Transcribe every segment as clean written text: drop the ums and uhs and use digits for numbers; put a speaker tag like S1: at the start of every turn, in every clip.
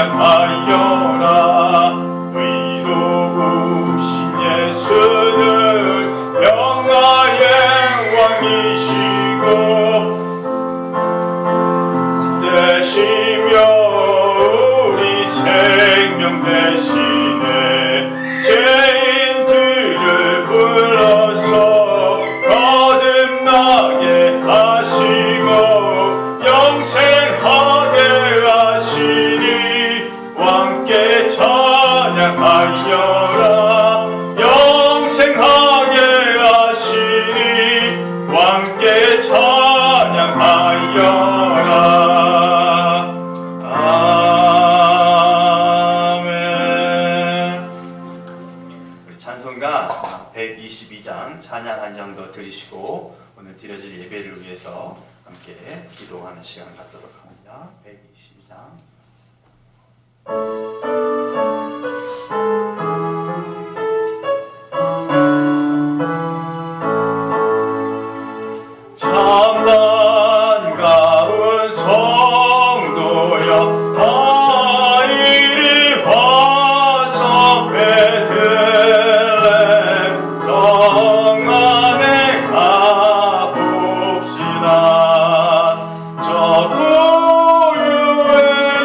S1: 찬양하여라. 의로우신 예수는 영화의 왕이시고 되시며 우리 생명 대신에 죄인들을 불러서 거듭나게 하시고 영생하게 하시니 왕께 찬양하여라. 영생하게 하시니 왕께 찬양하여라. 아멘. 우리 찬송가 122장 찬양 한 장 더 드리시고 오늘 드려질 예배를 위해서 함께 기도하는 시간을 갖도록 합니다. 122장. 참 반가운 성도여 다 이리 와서 베들레헴 성 안에 가봅시다. 저 고유에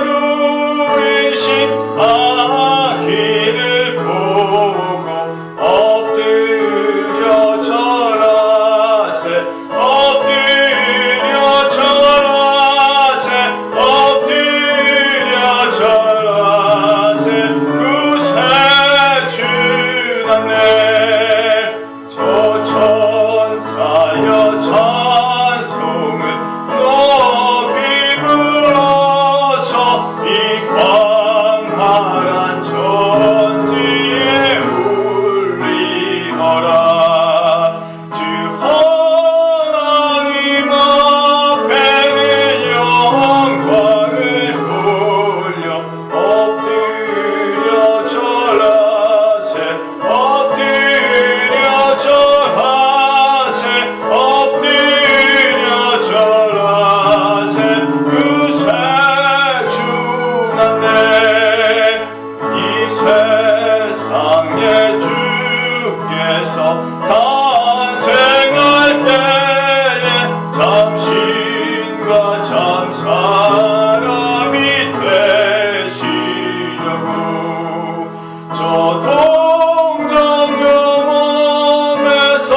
S1: 누리신 아기를 보고 엎드려 절하세. 엎드려 절하세. 엎드려 절하세. 구세 주나네. 저 천사여 찬송을 높이 불러서 이 광활한 천지에 울리어라. 주 하나님 앞에는 영광을 돌려 엎드려 절하세. 엎드려 절하세. 엎드려 절하세. 구세 주나네. 이 세상에 주께서 탄생할 때에 참신과 참 사람이 되시려고 저 동정녀 몸에서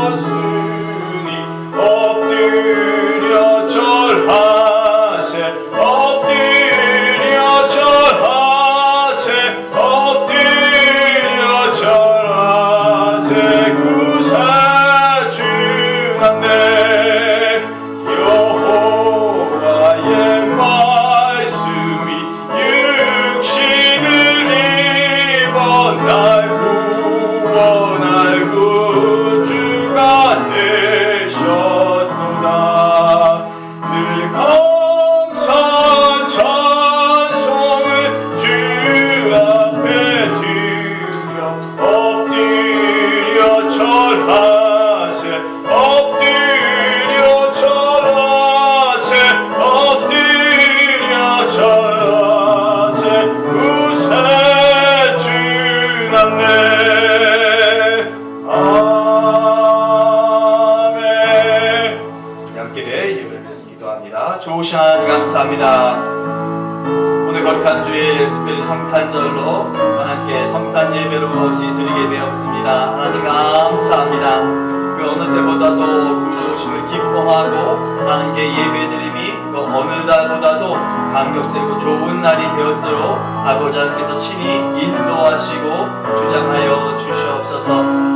S1: 나시었으니 엎드려 절하세. 엎드려 절하세. 엎드려 절하세. 구세 주나네. 여호와의 말씀이 육신을 입어 날 구원할 구주가 되셨도다. 늘 감사한 찬송을 주 앞에 드려 엎드려 절하세. 엎드려 절하세. 엎드려 절하세. 구세 주나네. 아멘. 함께 예배를 위해서 기도합니다. 좋으신 하나님 감사합니다. 오늘 거룩한 주일 특별히 성탄절로 하나님께 성탄 예배로 드리게 되었습니다. 하나님 감사합니다. 그 어느 때보다도 구주오심을 기뻐하고 하나님께 예배드림이 그 어느 날보다도 감격되고 좋은 날이 되어지도록 아버지 하나님께서 친히 인도하시고 주장하여 주시옵소서.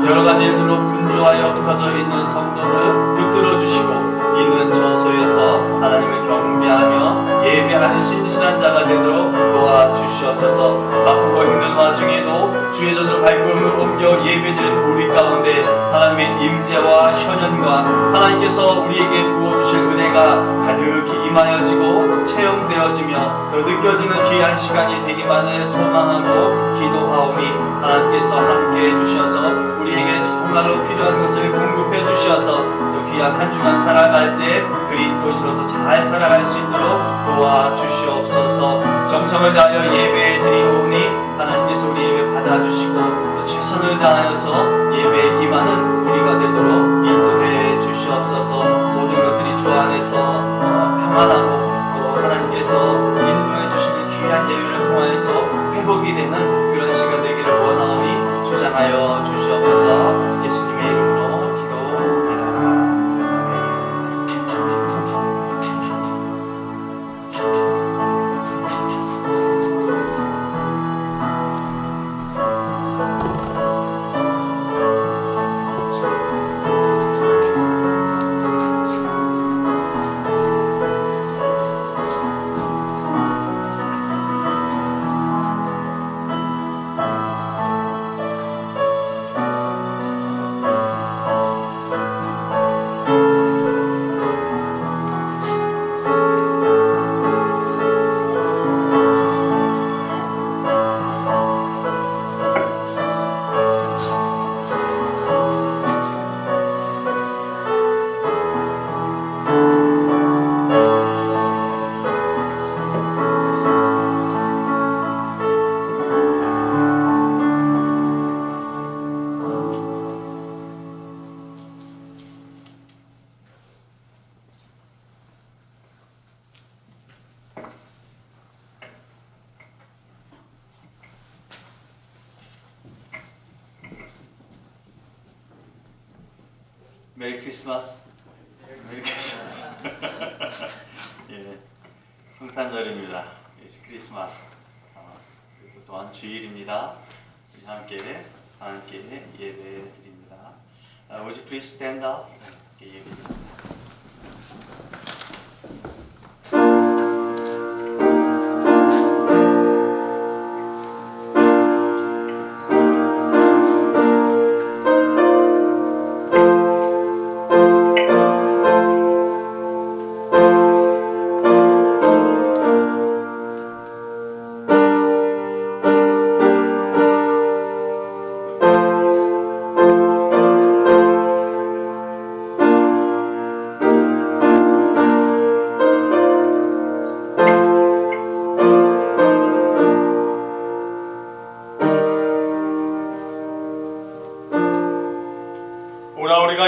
S1: 여러 가지 일들로 분주하여 흩어져 있는 성도들 붙들어 주시고 있는 처소에서 하나님을 경배하며 예배하는 신실한 자가 되도록 도와주시옵소서. 바쁘고 힘든 와중에도 주의 전으로 발걸음을 옮겨 예배드리는 우리 가운데 하나님의 임재와 현현과 하나님께서 우리에게 부어주실 은혜가 가득히 임하여지고 체험되어지며 더 느껴지는 귀한 시간이 되기만을 소망하고 기도하오니 하나님께서 함께해 주셔서 우리에게 정말로 필요한 것을 공급해 주셔서 또 귀한 한 주간 살아갈 때 그리스도인으로서 잘 살아갈 수 있도록 도와주시옵소서. 정성을 다하여 예배에 드리오니 하나님께서 우리 예배 받아주시고 또 최선을 다하여서 예배에 임하는 우리가 되도록 인도해 주시옵소서. 모든 것들이 주 안에서 평안하고 또 하나님께서 인도해 주시는 귀한 예배를 통하여서 회복이 되는 그런 시간 되기를 원하오니 주장하여 주시옵소서. 예수님의 이름으로 기도합니다. 메리 크리스마스. 메리 크리스마스. 예, 성탄절입니다. 예수 크리스마스. 그리고 또한 주일입니다. 우리 함께 예배 드립니다. Would you please stand up? 예배 드립니다.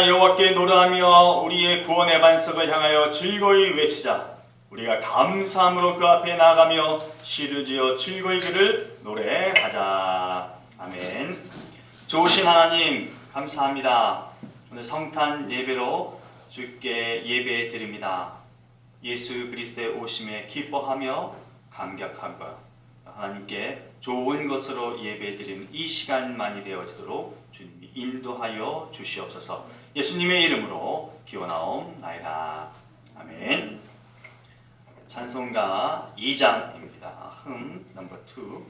S1: 여호와께 노래하며 우리의 구원의 반석을 향하여 즐거이 외치자. 우리가 감사함으로 그 앞에 나아가며 시를 지어 즐거이 그를 노래하자. 아멘. 좋으신 하나님 감사합니다. 오늘 성탄 예배로 주께 예배 드립니다. 예수 그리스도의 오심에 기뻐하며 감격하고 하나님께 좋은 것으로 예배 드리는 이 시간만이 되어지도록 주님이 인도하여 주시옵소서. 예수님의 이름으로 기원하옵나이다. 아멘. 찬송가 2장입니다. 흠 넘버 2.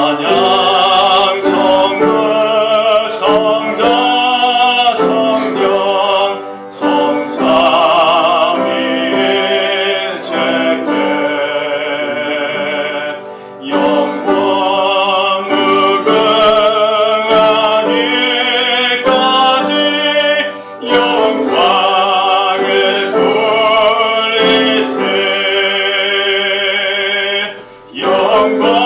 S1: 찬양 성부 성자 성령 성삼위일체께 영원 무궁하기까지 영광을 돌리세 영광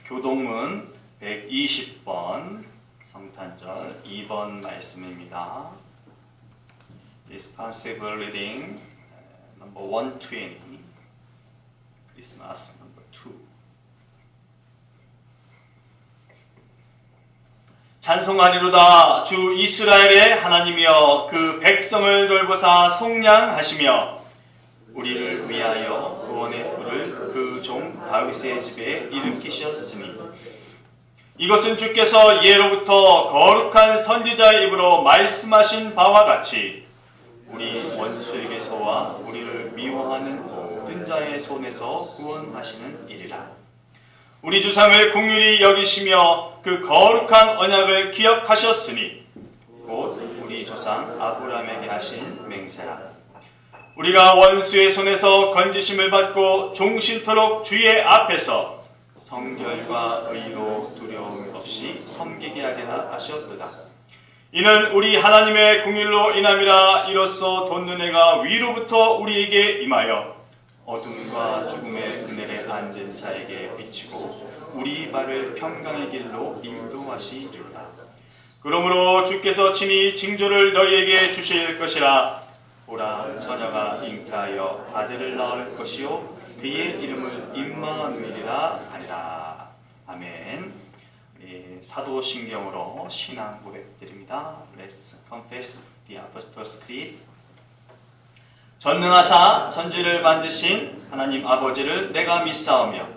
S1: 교동문 120번 성탄절 2번 말씀입니다. Responsible reading number 120 Christmas number 2. 찬송하리로다. 주 이스라엘의 하나님이여 그 백성을 돌보사 속량하시며 우리를 위하여 구원의 불을 그 종 다윗의 집에 일으키셨으니 이것은 주께서 예로부터 거룩한 선지자의 입으로 말씀하신 바와 같이 우리 원수에게서와 우리를 미워하는 모든 자의 손에서 구원하시는 일이라. 우리 조상을 긍휼히 여기시며 그 거룩한 언약을 기억하셨으니 곧 우리 조상 아브라함에게 하신 맹세라. 우리가 원수의 손에서 건지심을 받고 종신토록 주의 앞에서 성결과 의로 두려움 없이 섬기게 하리라 하셨도다. 이는 우리 하나님의 긍휼로 인함이라. 이로써 돋는 해가 위로부터 우리에게 임하여 어둠과 죽음의 그늘에 앉은 자에게 비치고 우리 발을 평강의 길로 인도하시리로다. 그러므로 주께서 친히 징조를 너희에게 주실 것이라. 보라, 처녀가 잉태하여 아들을 낳을 것이요 그의 이름을 임마누엘이라 하리라. 아멘. 우리 사도신경으로 신앙 고백드립니다. Let's confess the Apostles' Creed. 전능하사 천지를 만드신 하나님 아버지를 내가 믿사오며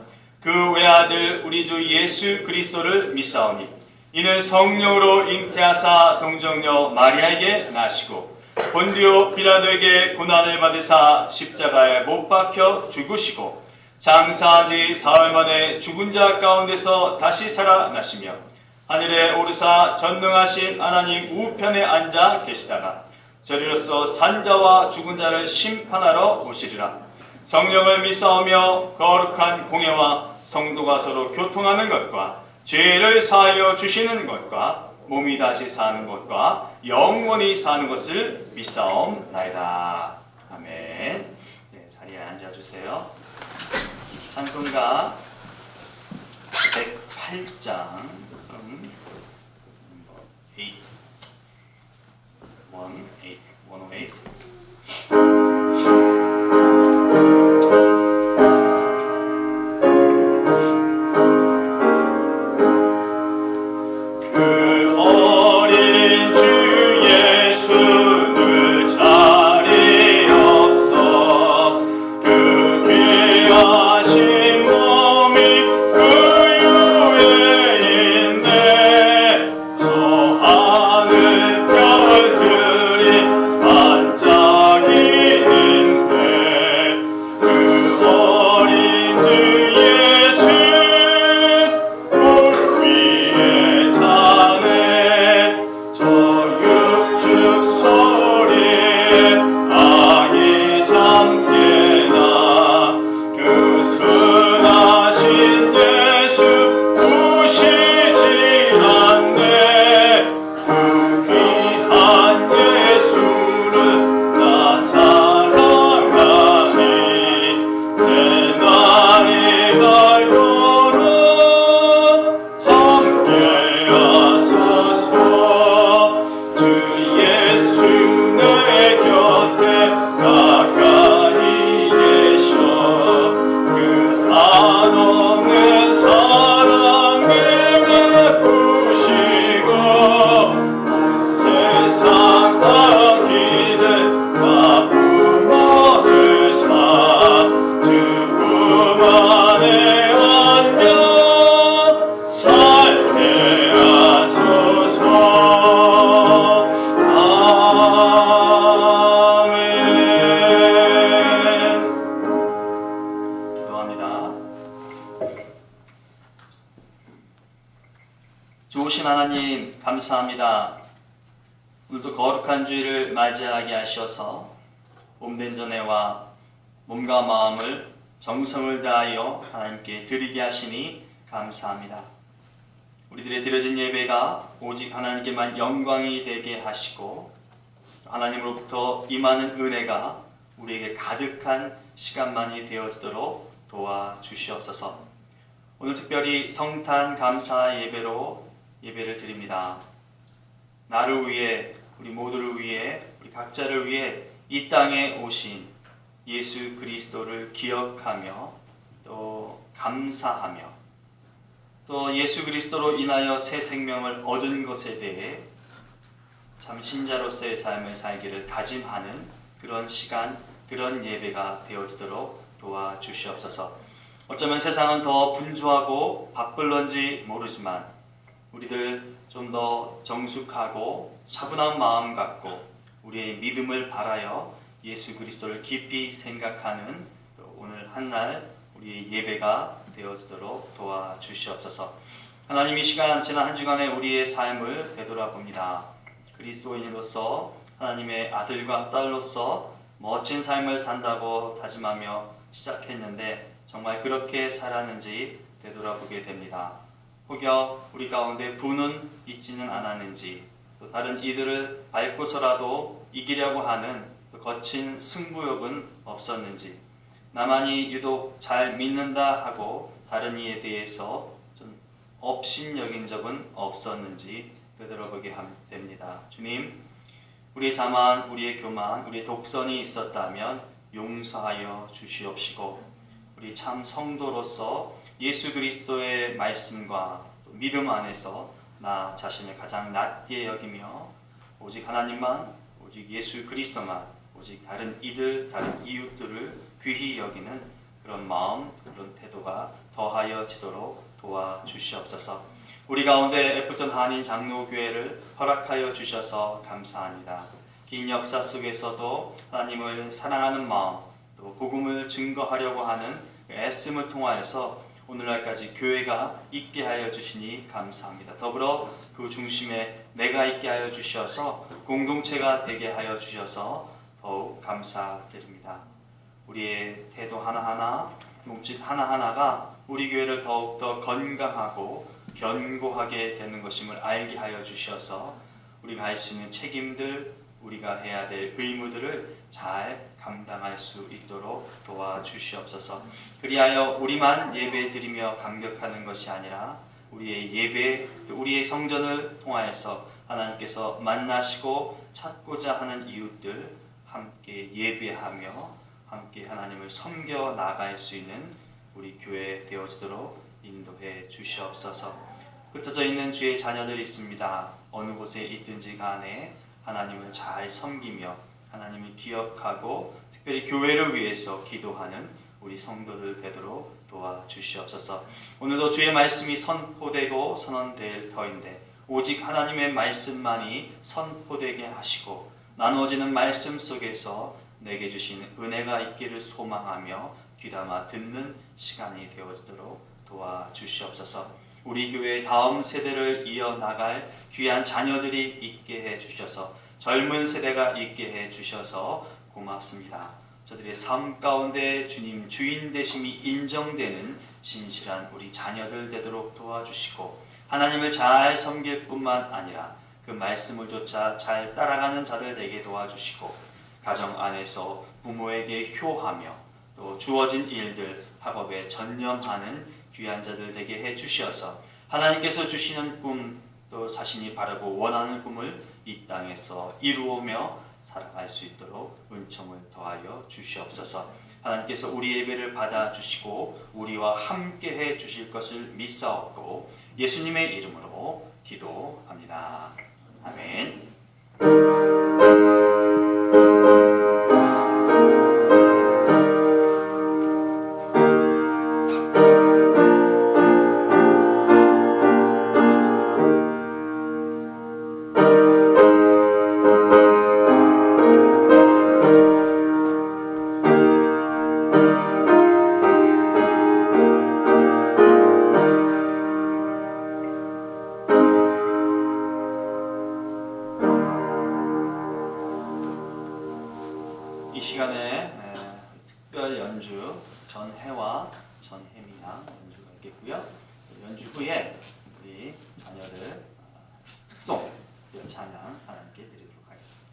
S1: 그 외아들 우리 주 예수 그리스도를 믿사오니 이는 성령으로 잉태하사 동정녀 마리아에게 나시고 본디오 빌라도에게 고난을 받으사 십자가에 못 박혀 죽으시고 장사한 지 사흘 만에 죽은 자 가운데서 다시 살아나시며 하늘에 오르사 전능하신 하나님 우편에 앉아 계시다가 저리로서 산자와 죽은 자를 심판하러 오시리라. 성령을 믿사오며 거룩한 공예와 성도가 서로 교통하는 것과 죄를 사하여 주시는 것과 몸이 다시 사는 것과 영원히 사는 것을 믿사옵나이다. 아멘. 네, 자리에 앉아주세요. 찬송가 108장 108. 좋으신 하나님 감사합니다. 오늘도 거룩한 주일을 맞이하게 하셔서 몸된 전에와 몸과 마음을 정성을 다하여 하나님께 드리게 하시니 감사합니다. 우리들의 드려진 예배가 오직 하나님께만 영광이 되게 하시고 하나님으로부터 임하는 은혜가 우리에게 가득한 시간만이 되어지도록 도와주시옵소서. 오늘 특별히 성탄 감사 예배로 예배를 드립니다. 나를 위해, 우리 모두를 위해, 우리 각자를 위해 이 땅에 오신 예수 그리스도를 기억하며 또 감사하며 또 예수 그리스도로 인하여 새 생명을 얻은 것에 대해 참 신자로서의 삶을 살기를 다짐하는 그런 시간, 그런 예배가 되어지도록 도와주시옵소서. 어쩌면 세상은 더 분주하고 바쁠런지 모르지만 우리들 좀 더 정숙하고 차분한 마음 갖고 우리의 믿음을 바라여 예수 그리스도를 깊이 생각하는 오늘 한날 우리의 예배가 되어지도록 도와주시옵소서. 하나님, 이 시간 지난 한 주간의 우리의 삶을 되돌아봅니다. 그리스도인으로서 하나님의 아들과 딸로서 멋진 삶을 산다고 다짐하며 시작했는데 정말 그렇게 살았는지 되돌아보게 됩니다. 혹여 우리 가운데 분은 있지는 않았는지, 또 다른 이들을 밟고서라도 이기려고 하는 거친 승부욕은 없었는지, 나만이 유독 잘 믿는다 하고 다른 이에 대해서 좀 업신여긴 적은 없었는지 되돌아보게 됩니다. 주님, 우리의 자만, 우리의 교만, 우리의 독선이 있었다면 용서하여 주시옵시고, 우리 참 성도로서 예수 그리스도의 말씀과 믿음 안에서 나 자신을 가장 낮게 여기며 오직 하나님만, 오직 예수 그리스도만, 오직 다른 이들, 다른 이웃들을 귀히 여기는 그런 마음, 그런 태도가 더하여지도록 도와주시옵소서. 우리 가운데 애프턴 한인 장로교회를 허락하여 주셔서 감사합니다. 긴 역사 속에서도 하나님을 사랑하는 마음, 또 복음을 증거하려고 하는 애씀을 통하여서 오늘날까지 교회가 있게 하여 주시니 감사합니다. 더불어 그 중심에 내가 있게 하여 주셔서 공동체가 되게 하여 주셔서 더욱 감사드립니다. 우리의 태도 하나하나, 몸짓 하나하나가 우리 교회를 더욱더 건강하고 견고하게 되는 것임을 알게 하여 주셔서 우리가 할 수 있는 책임들, 우리가 해야 될 의무들을 잘 감당할 수 있도록 도와주시옵소서. 그리하여 우리만 예배 드리며 감격하는 것이 아니라 우리의 예배, 우리의 성전을 통하여서 하나님께서 만나시고 찾고자 하는 이웃들 함께 예배하며 함께 하나님을 섬겨 나갈 수 있는 우리 교회 되어지도록 인도해 주시옵소서. 흩어져 있는 주의 자녀들이 있습니다. 어느 곳에 있든지 간에 하나님을 잘 섬기며 하나님을 기억하고 특별히 교회를 위해서 기도하는 우리 성도들 되도록 도와주시옵소서. 오늘도 주의 말씀이 선포되고 선언될 터인데 오직 하나님의 말씀만이 선포되게 하시고 나누어지는 말씀 속에서 내게 주신 은혜가 있기를 소망하며 귀담아 듣는 시간이 되어지도록 도와주시옵소서. 우리 교회의 다음 세대를 이어나갈 귀한 자녀들이 있게 해주셔서 젊은 세대가 있게 해주셔서 고맙습니다. 저들의 삶 가운데 주님 주인 되심이 인정되는 신실한 우리 자녀들 되도록 도와주시고 하나님을 잘 섬길 뿐만 아니라 그 말씀을 조차 잘 따라가는 자들 되게 도와주시고 가정 안에서 부모에게 효하며 또 주어진 일들 학업에 전념하는 귀한 자들 되게 해주셔서 하나님께서 주시는 꿈 또 자신이 바라고 원하는 꿈을 이 땅에서 이루어며 살아갈 수 있도록 은총을 더하여 주시옵소서. 하나님께서 우리 예배를 받아주시고 우리와 함께 해 주실 것을 믿사옵고 예수님의 이름으로 기도합니다. 아멘. 이 시간에 특별 연주 전해와 전혜미양 연주가 있겠고요. 연주 후에 우리 자녀들 특송 찬양 하나님께 드리도록 하겠습니다.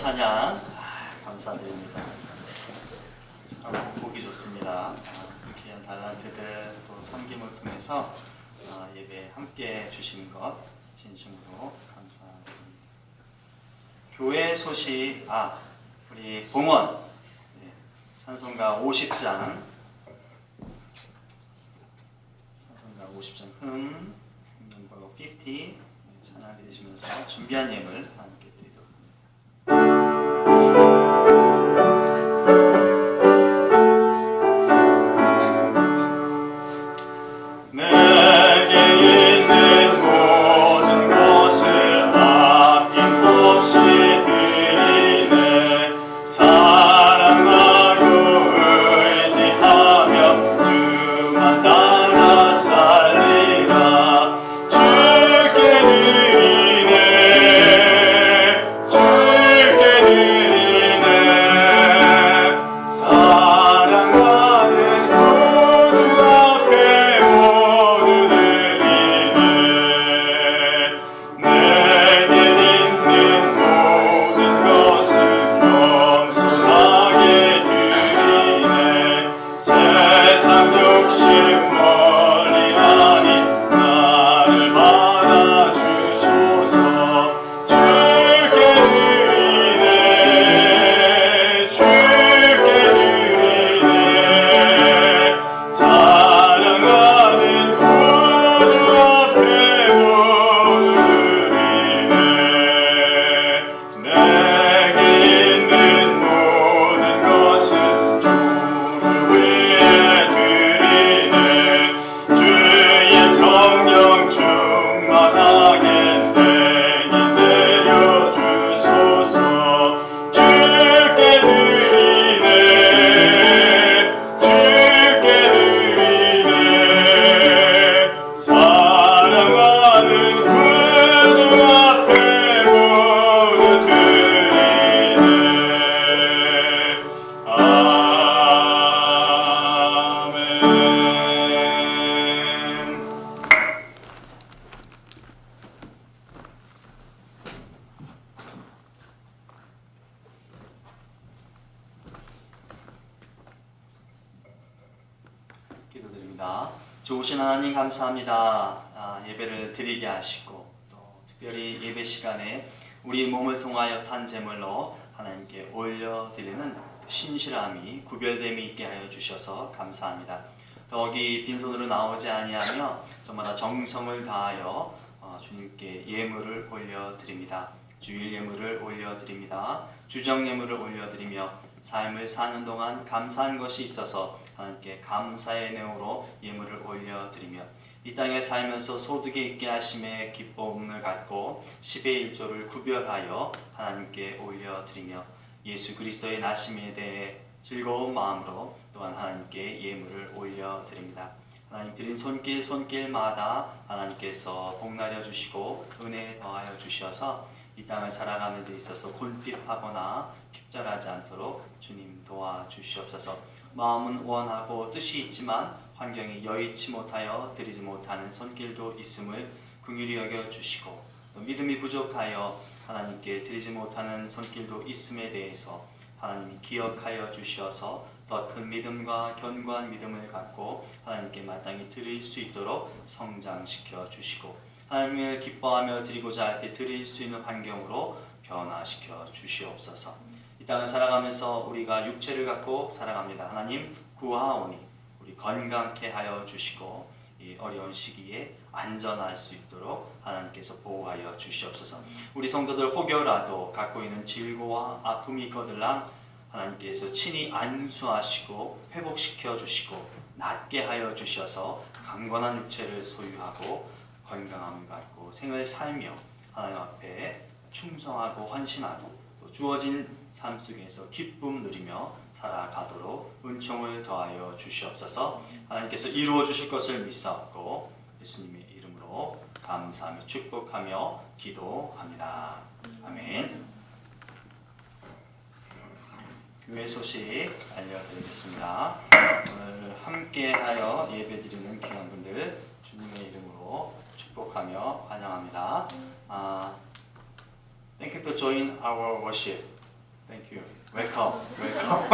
S1: 찬양 감사드립니다. 참 보기 좋습니다. 귀한 달란트들 또 섬김을 통해서 예배 함께 주시는 것 진심으로 감사드립니다. 교회 소식 우리 봉원 찬송가 50장 number 50 찬양해 주시면서 준비한 예물 함께 드리도록 기도드립니다. 좋으신 하나님 감사합니다. 예배를 드리게 하시고 또 특별히 예배 시간에 우리 몸을 통하여 산 제물로 하나님께 올려드리는 신실함이 구별됨이 있게 하여 주셔서 감사합니다. 더욱이 빈손으로 나오지 아니하며 저마다 정성을 다하여 주님께 예물을 올려드립니다. 주일 예물을 올려드립니다. 주정 예물을 올려드리며 삶을 사는 동안 감사한 것이 있어서 하나님께 감사의 내용으로 예물을 올려드리며 이 땅에 살면서 소득이 있게 하심의 기쁨을 갖고 10의 1조를 구별하여 하나님께 올려드리며 예수 그리스도의 나심에 대해 즐거운 마음으로 또한 하나님께 예물을 올려드립니다. 하나님 드린 손길마다 하나님께서 복나려 주시고 은혜 더하여 주셔서 이 땅을 살아가는 데 있어서 곤핍하거나 핍절하지 않도록 주님 도와주시옵소서. 마음은 원하고 뜻이 있지만 환경이 여의치 못하여 드리지 못하는 손길도 있음을 긍휼히 여겨주시고 또 믿음이 부족하여 하나님께 드리지 못하는 손길도 있음에 대해서 하나님이 기억하여 주셔서 더 큰 믿음과 견고한 믿음을 갖고 하나님께 마땅히 드릴 수 있도록 성장시켜 주시고 하나님을 기뻐하며 드리고자 할 때 드릴 수 있는 환경으로 변화시켜 주시옵소서. 이 땅을 살아가면서 우리가 육체를 갖고 살아갑니다. 하나님 구하오니 우리 건강케 하여 주시고 이 어려운 시기에 안전할 수 있도록 하나님께서 보호하여 주시옵소서. 우리 성도들 혹여라도 갖고 있는 질고와 아픔이 있거들랑 하나님께서 친히 안수하시고 회복시켜 주시고 낫게 하여 주셔서 강건한 육체를 소유하고 건강함을 갖고 생을 살며 하나님 앞에 충성하고 헌신하고 또 주어진 삶 속에서 기쁨 누리며 살아가도록 은총을 더하여 주시옵소서. 하나님께서 이루어 주실 것을 믿사옵고 예수님의 이름으로 감사하며 축복하며 기도합니다. 아멘. 교회 소식 알려드리겠습니다. 오늘 함께하여 예배드리는 귀한 분들 주님의 이름으로 축복하며 환영합니다. Thank you for joining our worship. Thank you. Welcome. Welcome.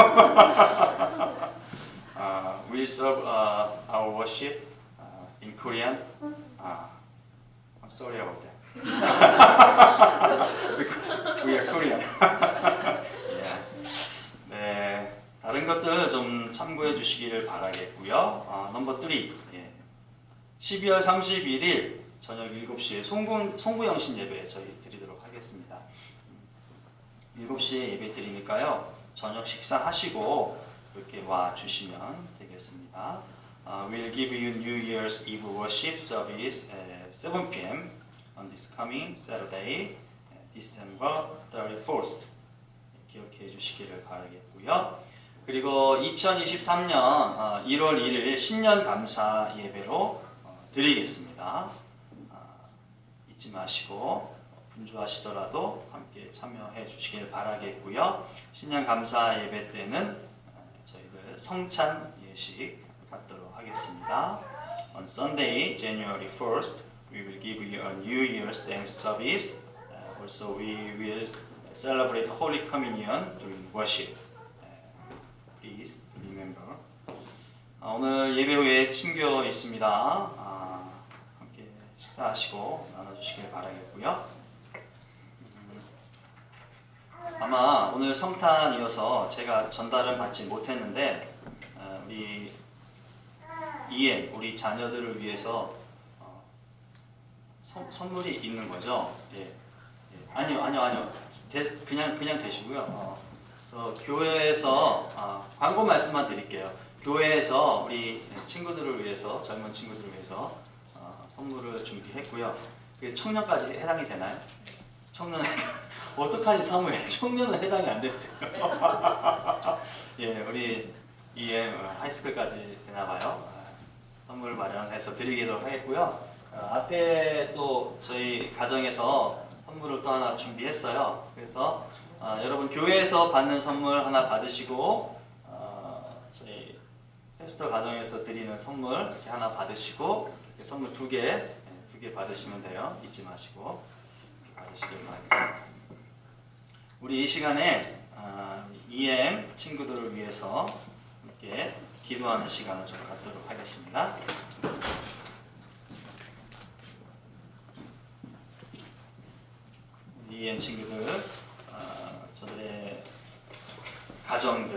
S1: We serve our worship in Korean. I'm sorry about that. Because we are Korean. yeah. 네, 다른 것들 좀 참고해 주시기를 바라겠고요. 넘버 3. 예. 12월 31일 저녁 7시에 송구영신 예배 저희 드리도록 하겠습니다. 7시에 예배 드리니까요. 저녁 식사하시고 이렇게 와 주시면 되겠습니다. We'll give you New Year's Eve worship service at 7 p.m. on this coming Saturday, December 31st. 기억해 주시기를 바라겠고요. 그리고 2023년 1월 1일 신년 감사 예배로 드리겠습니다. 잊지 마시고 분주하시더라도 함께 참여해 주시길 바라겠고요. 신년 감사 예배 때는 저희들 성찬 예식 갖도록 하겠습니다. On Sunday, January 1st, we will give you a New Year's Thanks service. Also, we will celebrate Holy Communion during worship. Please remember. 오늘 예배 후에 친교 있습니다. 함께 식사하시고 나눠주시길 바라겠고요. 아마 오늘 성탄이어서 제가 전달은 받지 못했는데 우리 EM, 우리 자녀들을 위해서 선물이 있는 거죠. 예. 아니요. 그냥 계시고요. 교회에서 광고 말씀만 드릴게요. 교회에서 우리 친구들을 위해서, 젊은 친구들을 위해서 선물을 준비했고요. 그게 청년까지 해당이 되나요? 청년 어떡하니 사무엘? 청년은 해당이 안 됐대요. 예, 우리 EM 하이스쿨까지 되나봐요. 선물 마련해서 드리도록 하겠고요. 앞에 또 저희 가정에서 선물을 또 하나 준비했어요. 그래서 여러분 교회에서 받는 선물 하나 받으시고 저희 페스터 가정에서 드리는 선물 이렇게 하나 받으시고 선물 두 개 받으시면 돼요. 잊지 마시고 받으시길 바라겠습니다. 우리 이 시간에 EM 친구들을 위해서 함께 기도하는 시간을 좀 갖도록 하겠습니다. EM 친구들, 저들의 가정들,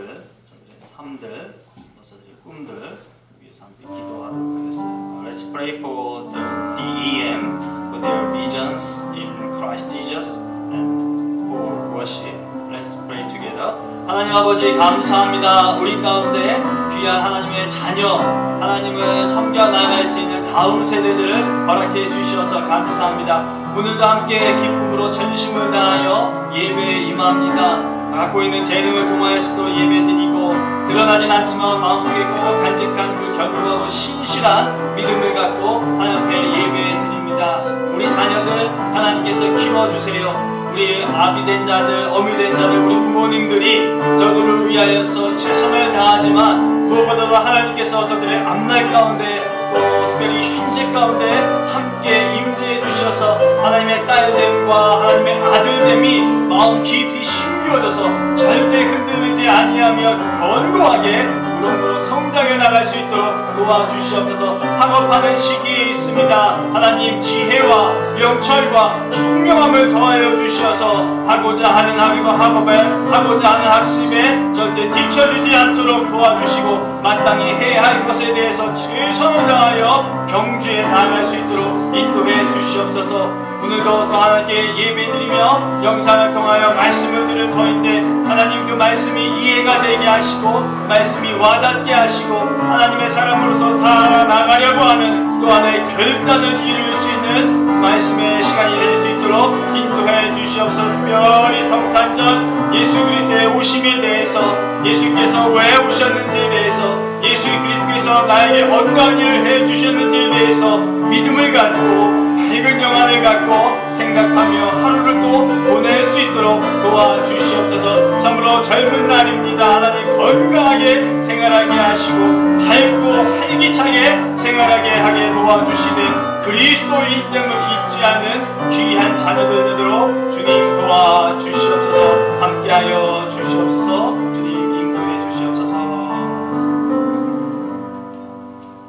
S1: 저들의 삶들, 저들의 꿈들 위해서 함께 기도하도록 하겠습니다. Let's pray for the EM, for their visions in Christ Jesus, and for worship. Let's pray together. 하나님 아버지 감사합니다. 우리 가운데 귀한 하나님의 자녀, 하나님을 섬겨 나갈 수 있는 다음 세대들을 허락해 주셔서 감사합니다. 오늘도 함께 기쁨으로 전심을 다하여 예배에 임합니다. 갖고 있는 재능을 통하여서도 예배드리고 드러나진 않지만 마음속에 꼭 간직한 그 견고하고 신실한 믿음을 갖고 하나님 앞에 예배드립니다. 우리 자녀들 하나님께서 키워주세요. 우리 아비된 자들, 어미된 자들, 우리 부모님들이 저들을 위하여서 최선을 다하지만 무엇보다도 하나님께서 저들의 앞날 가운데 또 특별히 현재 가운데 함께 임재해 주셔서 하나님의 딸됨과 하나님의 아들됨이 마음 깊이 심겨져서 절대 흔들리지 아니하며 견고하게 무럭무럭 성장해 나갈 수 있도록 도와주시옵소서. 학업하는 시기에 있습니다. 하나님 지혜와 명철과 총명함을 더하여 주셔서 하고자 하는 학업에 하고자 하는 학습에 절대 뒤처지지 않도록 도와주시고 마땅히 해야 할 것에 대해서 최선을 다하여 경주에 나아갈 수 있도록 인도해 주시옵소서. 오늘도 또 하나님께 예배드리며 영상을 통하여 말씀을 들을 터인데 하나님 그 말씀이 이해가 되게 하시고 말씀이 와닿게 하시고 하나님의 사람으로서 살아나가려고 하는 또 하나의 결단을 이룰 수 있는 말씀의 시간이 될 수 있도록 인도해 주시옵소서. 특별히 성탄절 예수 그리스도의 오심에 대해서 예수께서 왜 오셨는지에 대해서 예수 그리스도께서 나에게 어떠한 일을 해주셨는지에 대해서 믿음을 가지고 밝은 영안을 갖고 생각하며 하루를 또 보낼 수 있도록 도와주시옵소서. 참으로 젊은 날입니다. 하나님 건강하게 생활하게 하시고 밝고 활기차게 생활하게 하게 도와주시되 그리스도인 됨을 잊지 않은 귀한 자녀들 되도록 주님 도와주시옵소서. 함께 함께 하여 주시옵소서. 주님 인도해 주시옵소서.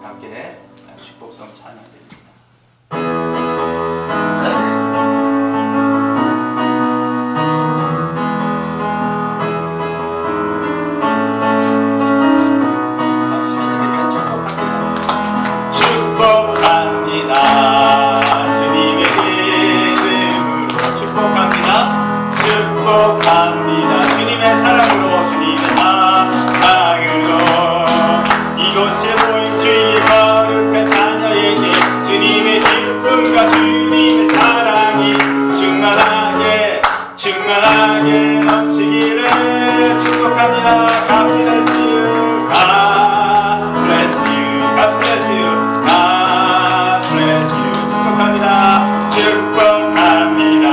S1: 함께 축복성 찬양드립니다. 축복합니다. 주님의 사랑으로 주님의 사랑으로 이곳에 모인 주의 거룩한 자녀에게 주님의 기쁨과 주님의 사랑이 충만하게 넘치기를 축복합니다. God bless you. God bless you. God bless you. God bless you. 축복합니다. 축복합니다.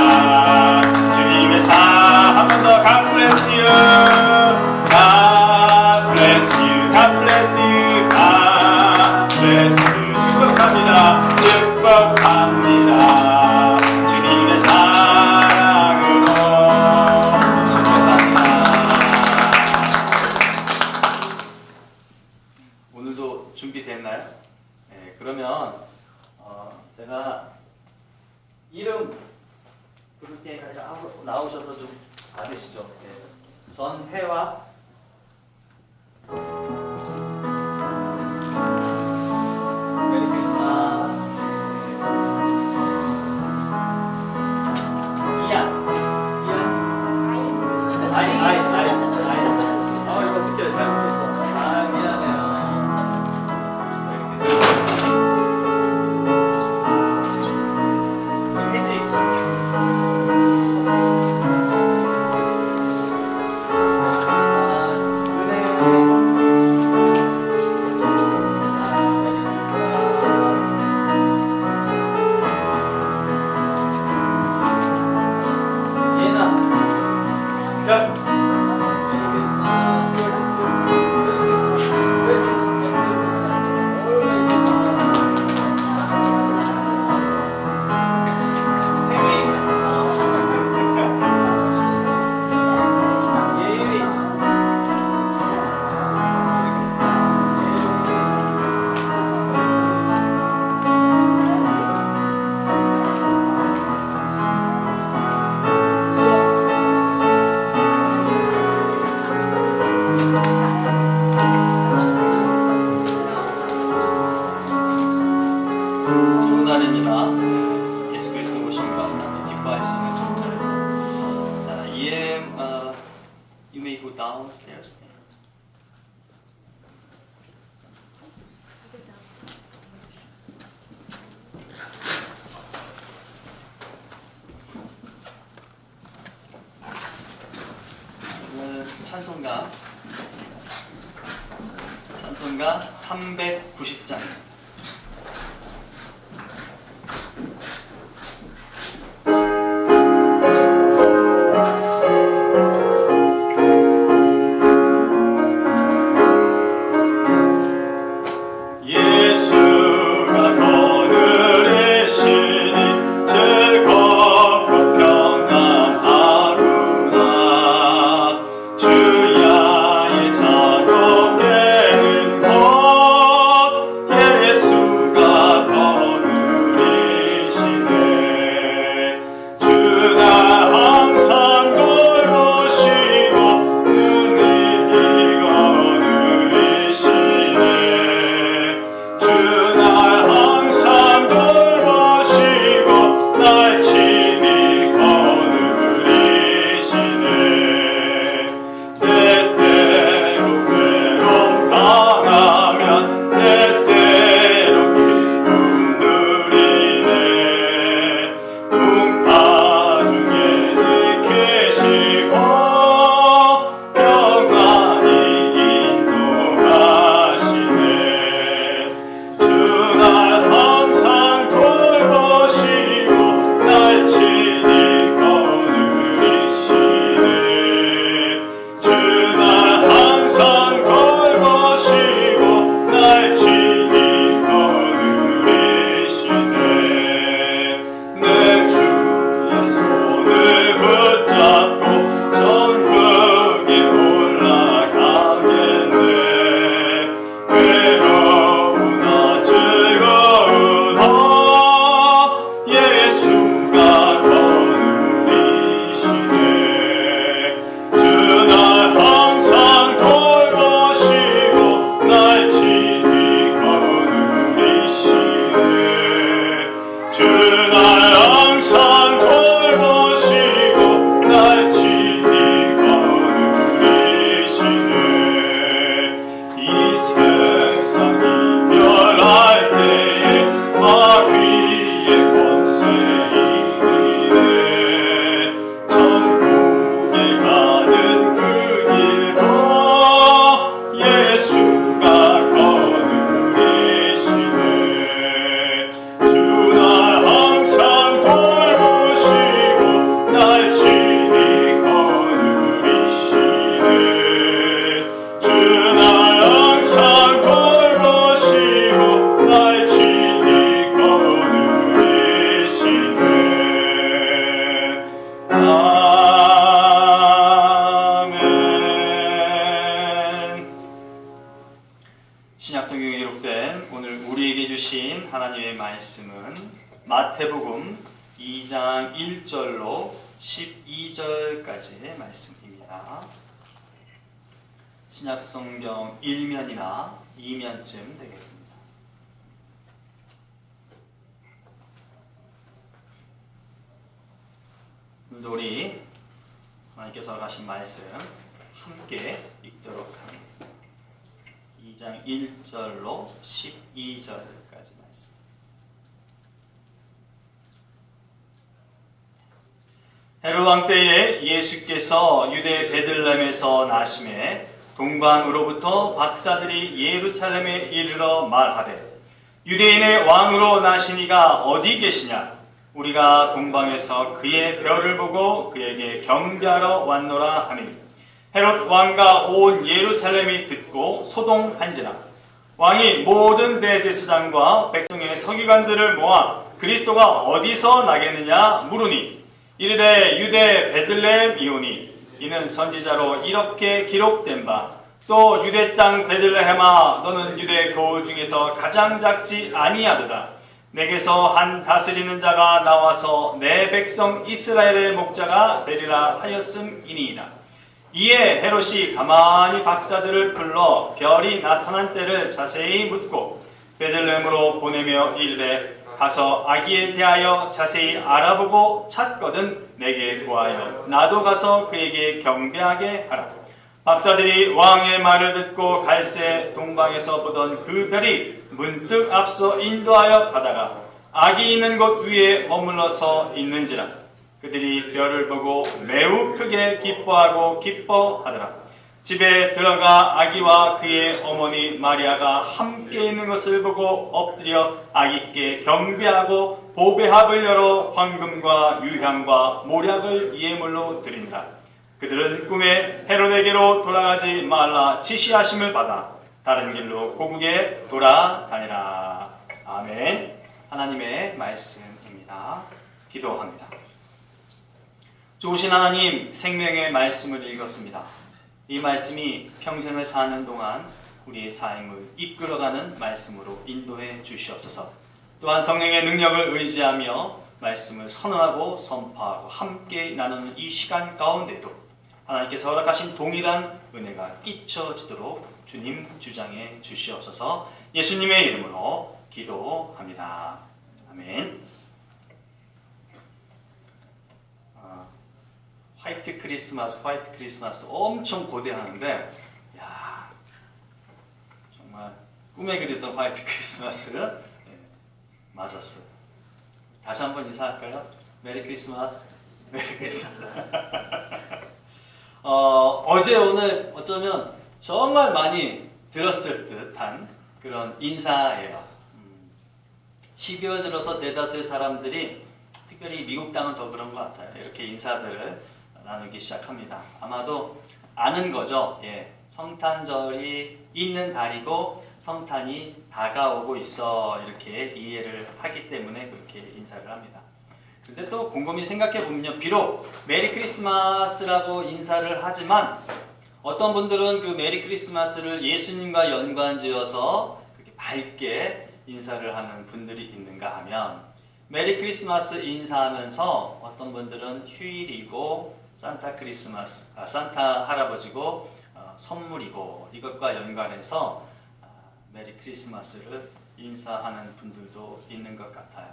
S1: 주님의 한 번 더 God bless you. God bless you. God bless you. God bless you. 축복합니다. 축복합니다. 주님의 사랑으로 축복합니다. 오늘도 준비됐나요? 네, 그러면 제가 이름 그렇게 나오셔서 좀 받으시죠. 네. 전혜화 메리 크리스마스. 아이. 이거 어떻게 잘못 썼어. 미안해요. 좋은 날입니다. 예수 그리스도 오심과 함께 기뻐할 수 있는 좋은 날입니다. 자, you may go downstairs. 오늘 찬송가 390장. 주야의 자고 깨는 것 주 날 항상 돌보시고 날 친히 거느리시네. 이 세상 이별할 때에 마귀의 권세 이기네. 천국에 가는 그 길도 예수가 거느리시네. 주 날 항상 돌보시고 날 친히 거느리시네. 주 날 항상 돌보시고 날 친히 거느리시네. 아멘. 신약성경에 기록된 오늘 우리에게 주신 하나님의 말씀은 마태복음 2장 1절로 12절까지의 말씀입니다. 신약성경 1면이나 2면쯤 되겠습니다. 오늘도 우리 하나님께서 하신 말씀 함께 읽도록 합니다. 2장 1절로 12절까지 말씀. 헤롯 왕 때에 예수께서 유대 베들레헴에서 나심에 동방으로부터 박사들이 예루살렘에 이르러 말하되 유대인의 왕으로 나시니가 어디 계시냐? 우리가 동방에서 그의 별을 보고 그에게 경배하러 왔노라 하니 헤롯 왕과 온 예루살렘이 듣고 소동한지라. 왕이 모든 대제사장과 백성의 서기관들을 모아 그리스도가 어디서 나겠느냐 물으니 이르되 유대 베들레헴이오니 이는 선지자로 이렇게 기록된 바 또 유대 땅 베들레헴아 너는 유대 거울 중에서 가장 작지 아니하도다. 내게서 한 다스리는 자가 나와서 내 백성 이스라엘의 목자가 되리라 하였음이니이다. 이에 헤롯이 가만히 박사들을 불러 별이 나타난 때를 자세히 묻고 베들레헴으로 보내며 이르되 가서 아기에 대하여 자세히 알아보고 찾거든 내게 구하여 나도 가서 그에게 경배하게 하라. 박사들이 왕의 말을 듣고 갈새 동방에서 보던 그 별이 문득 앞서 인도하여 가다가 아기 있는 곳 위에 머물러서 있는지라. 그들이 별을 보고 매우 크게 기뻐하고 기뻐하더라. 집에 들어가 아기와 그의 어머니 마리아가 함께 있는 것을 보고 엎드려 아기께 경배하고 보배합을 열어 황금과 유향과 모략을 예물로 드리니라. 그들은 꿈에 헤롯에게로 돌아가지 말라 지시하심을 받아 다른 길로 고국에 돌아다니라. 아멘. 하나님의 말씀입니다. 기도합니다. 좋으신 하나님, 생명의 말씀을 읽었습니다. 이 말씀이 평생을 사는 동안 우리의 삶을 이끌어가는 말씀으로 인도해 주시옵소서. 또한 성령의 능력을 의지하며 말씀을 선언하고 선포하고 함께 나누는 이 시간 가운데도 하나님께서 허락하신 동일한 은혜가 끼쳐지도록 주님 주장해 주시옵소서. 예수님의 이름으로 기도합니다. 아멘. 화이트 크리스마스 엄청 고대하는데, 야, 정말 꿈에 그리던 화이트 크리스마스 맞았어요. 다시 한번 인사할까요? 메리 크리스마스. 메리 크리스마스. 어제 오늘 어쩌면 정말 많이 들었을 듯한 그런 인사예요. 12월 들어서 대다수의 사람들이 특별히 미국 땅은 더 그런 것 같아요. 이렇게 인사들을 나누기 시작합니다. 아마도 아는 거죠. 예, 성탄절이 있는 달이고 성탄이 다가오고 있어 이렇게 이해를 하기 때문에 그렇게 인사를 합니다. 근데 또 곰곰이 생각해 보면요, 비록 메리 크리스마스라고 인사를 하지만 어떤 분들은 그 메리 크리스마스를 예수님과 연관지어서 그렇게 밝게 인사를 하는 분들이 있는가 하면, 메리 크리스마스 인사하면서 어떤 분들은 휴일이고 산타 크리스마스, 산타 할아버지고 선물이고 이것과 연관해서 메리 크리스마스를 인사하는 분들도 있는 것 같아요.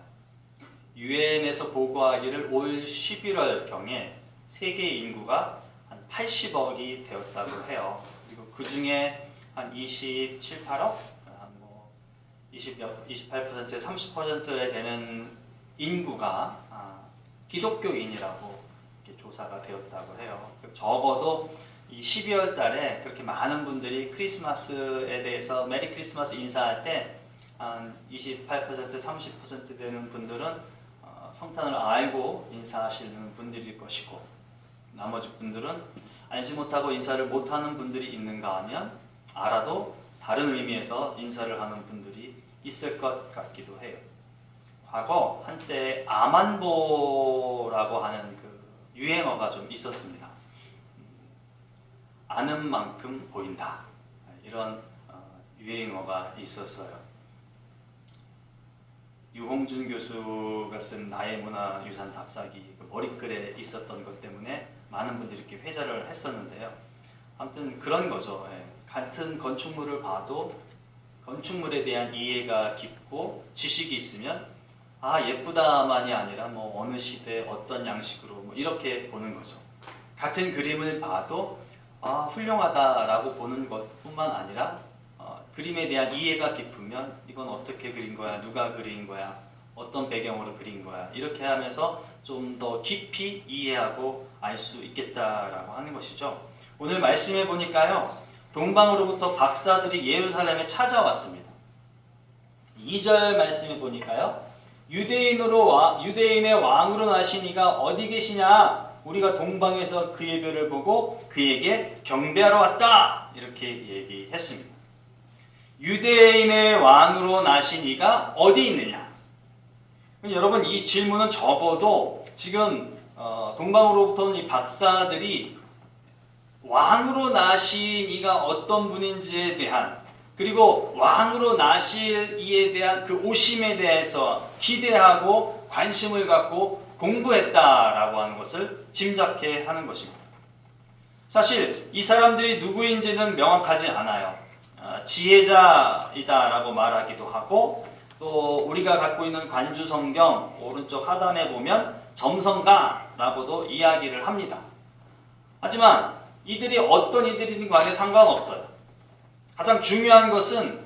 S1: 유엔에서 보고하기를 올 11월경에 세계 인구가 한 80억이 되었다고 해요. 그리고 그 중에 한 27, 8억? 28%, 30%에 되는 인구가 기독교인이라고 이렇게 조사가 되었다고 해요. 적어도 이 12월 달에 그렇게 많은 분들이 크리스마스에 대해서 메리 크리스마스 인사할 때 한 28%, 30% 되는 분들은 성탄을 알고 인사하시는 분들일 것이고, 나머지 분들은 알지 못하고 인사를 못하는 분들이 있는가 하면 알아도 다른 의미에서 인사를 하는 분들이 있을 것 같기도 해요. 과거 한때 아만보라고 하는 그 유행어가 좀 있었습니다. 아는 만큼 보인다, 이런 유행어가 있었어요. 유홍준 교수가 쓴 나의 문화유산 답사기 그 머리글에 있었던 것 때문에 많은 분들이 이렇게 회자를 했었는데요. 아무튼 그런 거죠. 같은 건축물을 봐도 건축물에 대한 이해가 깊고 지식이 있으면 예쁘다만이 아니라 뭐 어느 시대 어떤 양식으로 뭐 이렇게 보는 거죠. 같은 그림을 봐도 훌륭하다라고 보는 것뿐만 아니라 그림에 대한 이해가 깊으면 이건 어떻게 그린 거야, 누가 그린 거야, 어떤 배경으로 그린 거야, 이렇게 하면서 좀 더 깊이 이해하고 알 수 있겠다라고 하는 것이죠. 오늘 말씀해 보니까요, 동방으로부터 박사들이 예루살렘에 찾아왔습니다. 2절 말씀해 보니까요, 유대인의 왕으로 나신 이가 어디 계시냐? 우리가 동방에서 그의 별을 보고 그에게 경배하러 왔다, 이렇게 얘기했습니다. 유대인의 왕으로 나신 이가 어디 있느냐? 여러분, 이 질문은 적어도 지금 동방으로부터 온 이 박사들이 왕으로 나신 이가 어떤 분인지에 대한, 그리고 왕으로 나실 이에 대한 그 오심에 대해서 기대하고 관심을 갖고 공부했다라고 하는 것을 짐작해 하는 것입니다. 사실 이 사람들이 누구인지는 명확하지 않아요. 지혜자이다라고 말하기도 하고, 또 우리가 갖고 있는 관주 성경 오른쪽 하단에 보면 점성가라고도 이야기를 합니다. 하지만 이들이 어떤 이들이든 간에 상관없어요. 가장 중요한 것은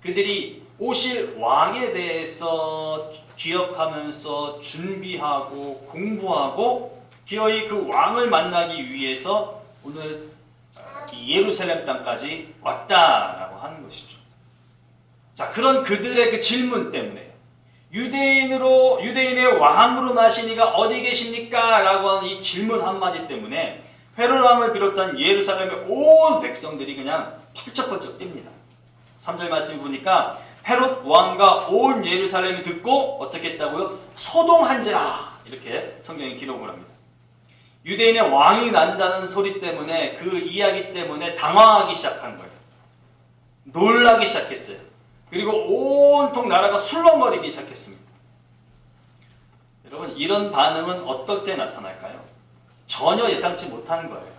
S1: 그들이 오실 왕에 대해서 기억하면서 준비하고 공부하고 기어이 그 왕을 만나기 위해서 오늘 예루살렘 땅까지 왔다라고 하는 것이죠. 자, 그런 그들의 그 질문 때문에 유대인의 왕으로 나신 이가 어디 계십니까? 라고 하는 이 질문 한마디 때문에 헤롯 왕을 비롯한 예루살렘의 온 백성들이 그냥 펄쩍펄쩍 뜁니다. 3절 말씀 보니까 헤롯 왕과 온 예루살렘이 듣고 어떻게 했다고요? 소동한지라, 이렇게 성경이 기록을 합니다. 유대인의 왕이 난다는 소리 때문에, 그 이야기 때문에 당황하기 시작한 거예요. 놀라기 시작했어요. 그리고 온통 나라가 술렁거리기 시작했습니다. 여러분, 이런 반응은 어떨 때 나타날까요? 전혀 예상치 못한 거예요.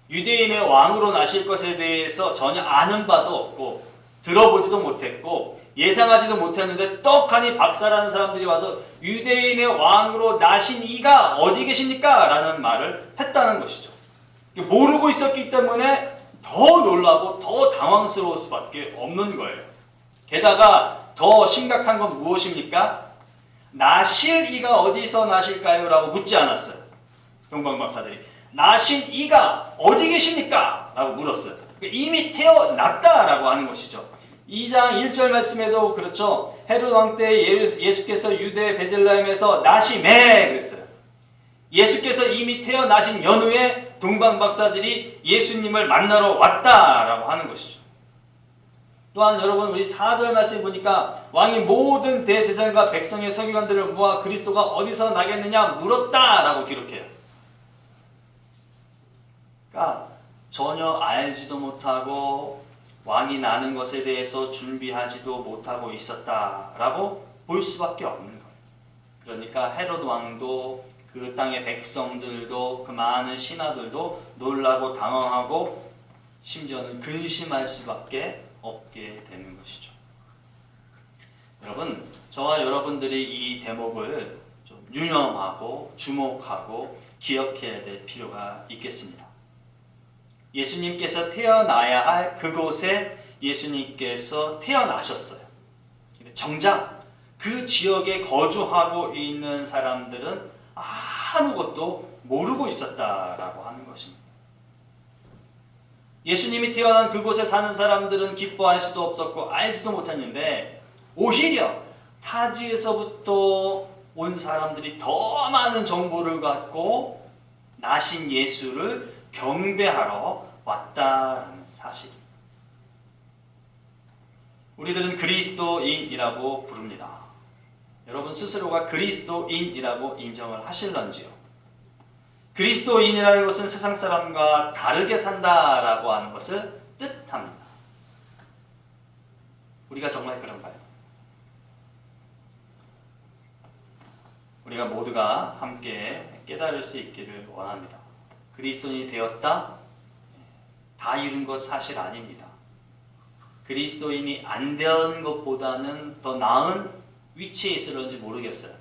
S1: 유대인의 왕으로 나실 것에 대해서 전혀 아는 바도 없고 들어보지도 못했고 예상하지도 못했는데 떡하니 박사라는 사람들이 와서 유대인의 왕으로 나신 이가 어디 계십니까? 라는 말을 했다는 것이죠. 모르고 있었기 때문에 더 놀라고 더 당황스러울 수밖에 없는 거예요. 게다가 더 심각한 건 무엇입니까? 나실 이가 어디서 나실까요? 라고 묻지 않았어요. 동방박사들이. 나신 이가 어디 계십니까? 라고 물었어요. 이미 태어났다라고 하는 것이죠. 2장 1절 말씀에도 그렇죠. 헤롯 왕 때 예수께서 유대 베들레헴에서 나시매 그랬어요. 예수께서 이미 태어나신 연후에 동방박사들이 예수님을 만나러 왔다라고 하는 것이죠. 또한 여러분, 우리 4절 말씀 보니까 왕이 모든 대제사장과 백성의 서기관들을 모아 그리스도가 어디서 나겠느냐 물었다라고 기록해요. 그러니까 전혀 알지도 못하고 왕이 나는 것에 대해서 준비하지도 못하고 있었다라고 볼 수밖에 없는 거예요. 그러니까 헤롯 왕도 그 땅의 백성들도 그 많은 신하들도 놀라고 당황하고 심지어는 근심할 수밖에 없게 되는 것이죠. 여러분, 저와 여러분들이 이 대목을 유념하고 주목하고 기억해야 될 필요가 있겠습니다. 예수님께서 태어나야 할 그곳에 예수님께서 태어나셨어요. 정작 그 지역에 거주하고 있는 사람들은 아무것도 모르고 있었다라고 하는 것입니다. 예수님이 태어난 그곳에 사는 사람들은 기뻐할 수도 없었고 알지도 못했는데 오히려 타지에서부터 온 사람들이 더 많은 정보를 갖고 나신 예수를 경배하러 왔다는 사실입니다. 우리들은 그리스도인이라고 부릅니다. 여러분 스스로가 그리스도인이라고 인정을 하실런지요? 그리스도인이라는 것은 세상 사람과 다르게 산다라고 하는 것을 뜻합니다. 우리가 정말 그런가요? 우리가 모두가 함께 깨달을 수 있기를 원합니다. 그리스도인이 되었다? 다 이룬 것 사실 아닙니다. 그리스도인이 안 된 것보다는 더 나은 위치에 있을런지 모르겠어요.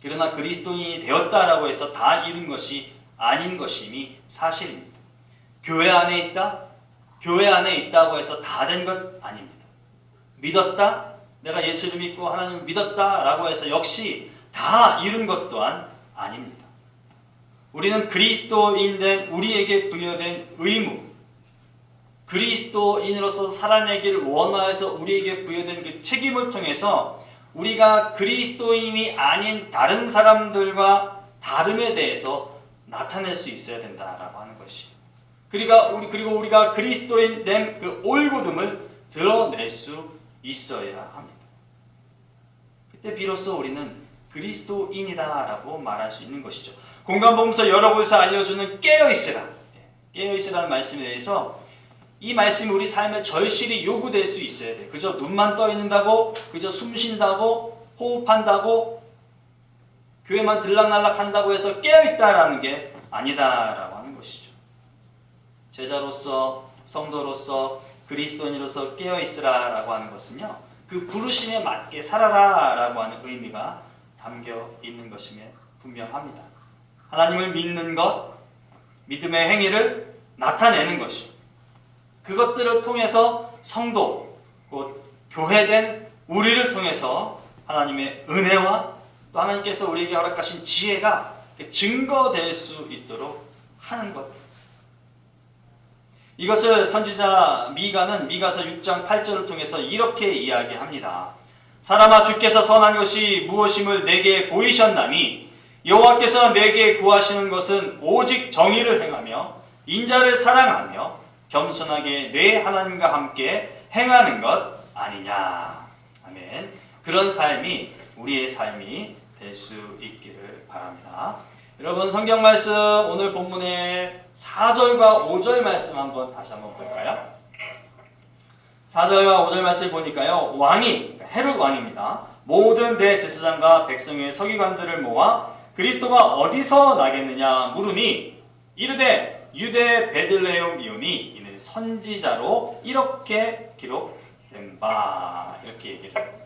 S1: 그러나 그리스도인이 되었다라고 해서 다 이룬 것이 아닌 것임이 사실입니다. 교회 안에 있다? 교회 안에 있다고 해서 다 된 것 아닙니다. 믿었다? 내가 예수를 믿고 하나님을 믿었다라고 해서 역시 다 이룬 것 또한 아닙니다. 우리는 그리스도인 된 우리에게 부여된 의무, 그리스도인으로서 살아내기를 원하여서 우리에게 부여된 그 책임을 통해서 우리가 그리스도인이 아닌 다른 사람들과 다름에 대해서 나타낼 수 있어야 된다라고 하는 것이. 그리고 우리가 그리스도인 된 그 올곧음을 드러낼 수 있어야 합니다. 그때 비로소 우리는 그리스도인이다라고 말할 수 있는 것이죠. 공간복음서 여러 곳에서 알려주는 깨어있으라, 깨어있으라는 말씀에 대해서 이 말씀이 우리 삶의 절실히 요구될 수 있어야 돼. 그저 눈만 떠 있는다고, 그저 숨 쉰다고, 호흡한다고, 교회만 들락날락 한다고 해서 깨어있다라는 게 아니다라고 하는 것이죠. 제자로서, 성도로서, 그리스도인으로서 깨어있으라라고 하는 것은요, 그 부르심에 맞게 살아라라고 하는 의미가 담겨 있는 것임에 분명합니다. 하나님을 믿는 것, 믿음의 행위를 나타내는 것이, 그것들을 통해서 성도, 곧 교회된 우리를 통해서 하나님의 은혜와 또 하나님께서 우리에게 허락하신 지혜가 증거될 수 있도록 하는 것. 이것을 선지자 미가는 미가서 6장 8절을 통해서 이렇게 이야기합니다. 사람아, 주께서 선한 것이 무엇임을 내게 보이셨나니 여호와께서 내게 구하시는 것은 오직 정의를 행하며 인자를 사랑하며 겸손하게 내 하나님과 함께 행하는 것 아니냐. 아멘. 그런 삶이 우리의 삶이 될 수 있기를 바랍니다. 여러분 성경 말씀 오늘 본문의 4절과 5절 말씀 다시 한번 볼까요? 4절과 5절 말씀 보니까요. 왕이, 헤롯 왕입니다. 모든 대제사장과 백성의 서기관들을 모아 그리스도가 어디서 나겠느냐 물으니 이르되 유대 베들레헴이오니 이는 선지자로 이렇게 기록된 바. 이렇게 얘기를 합니다.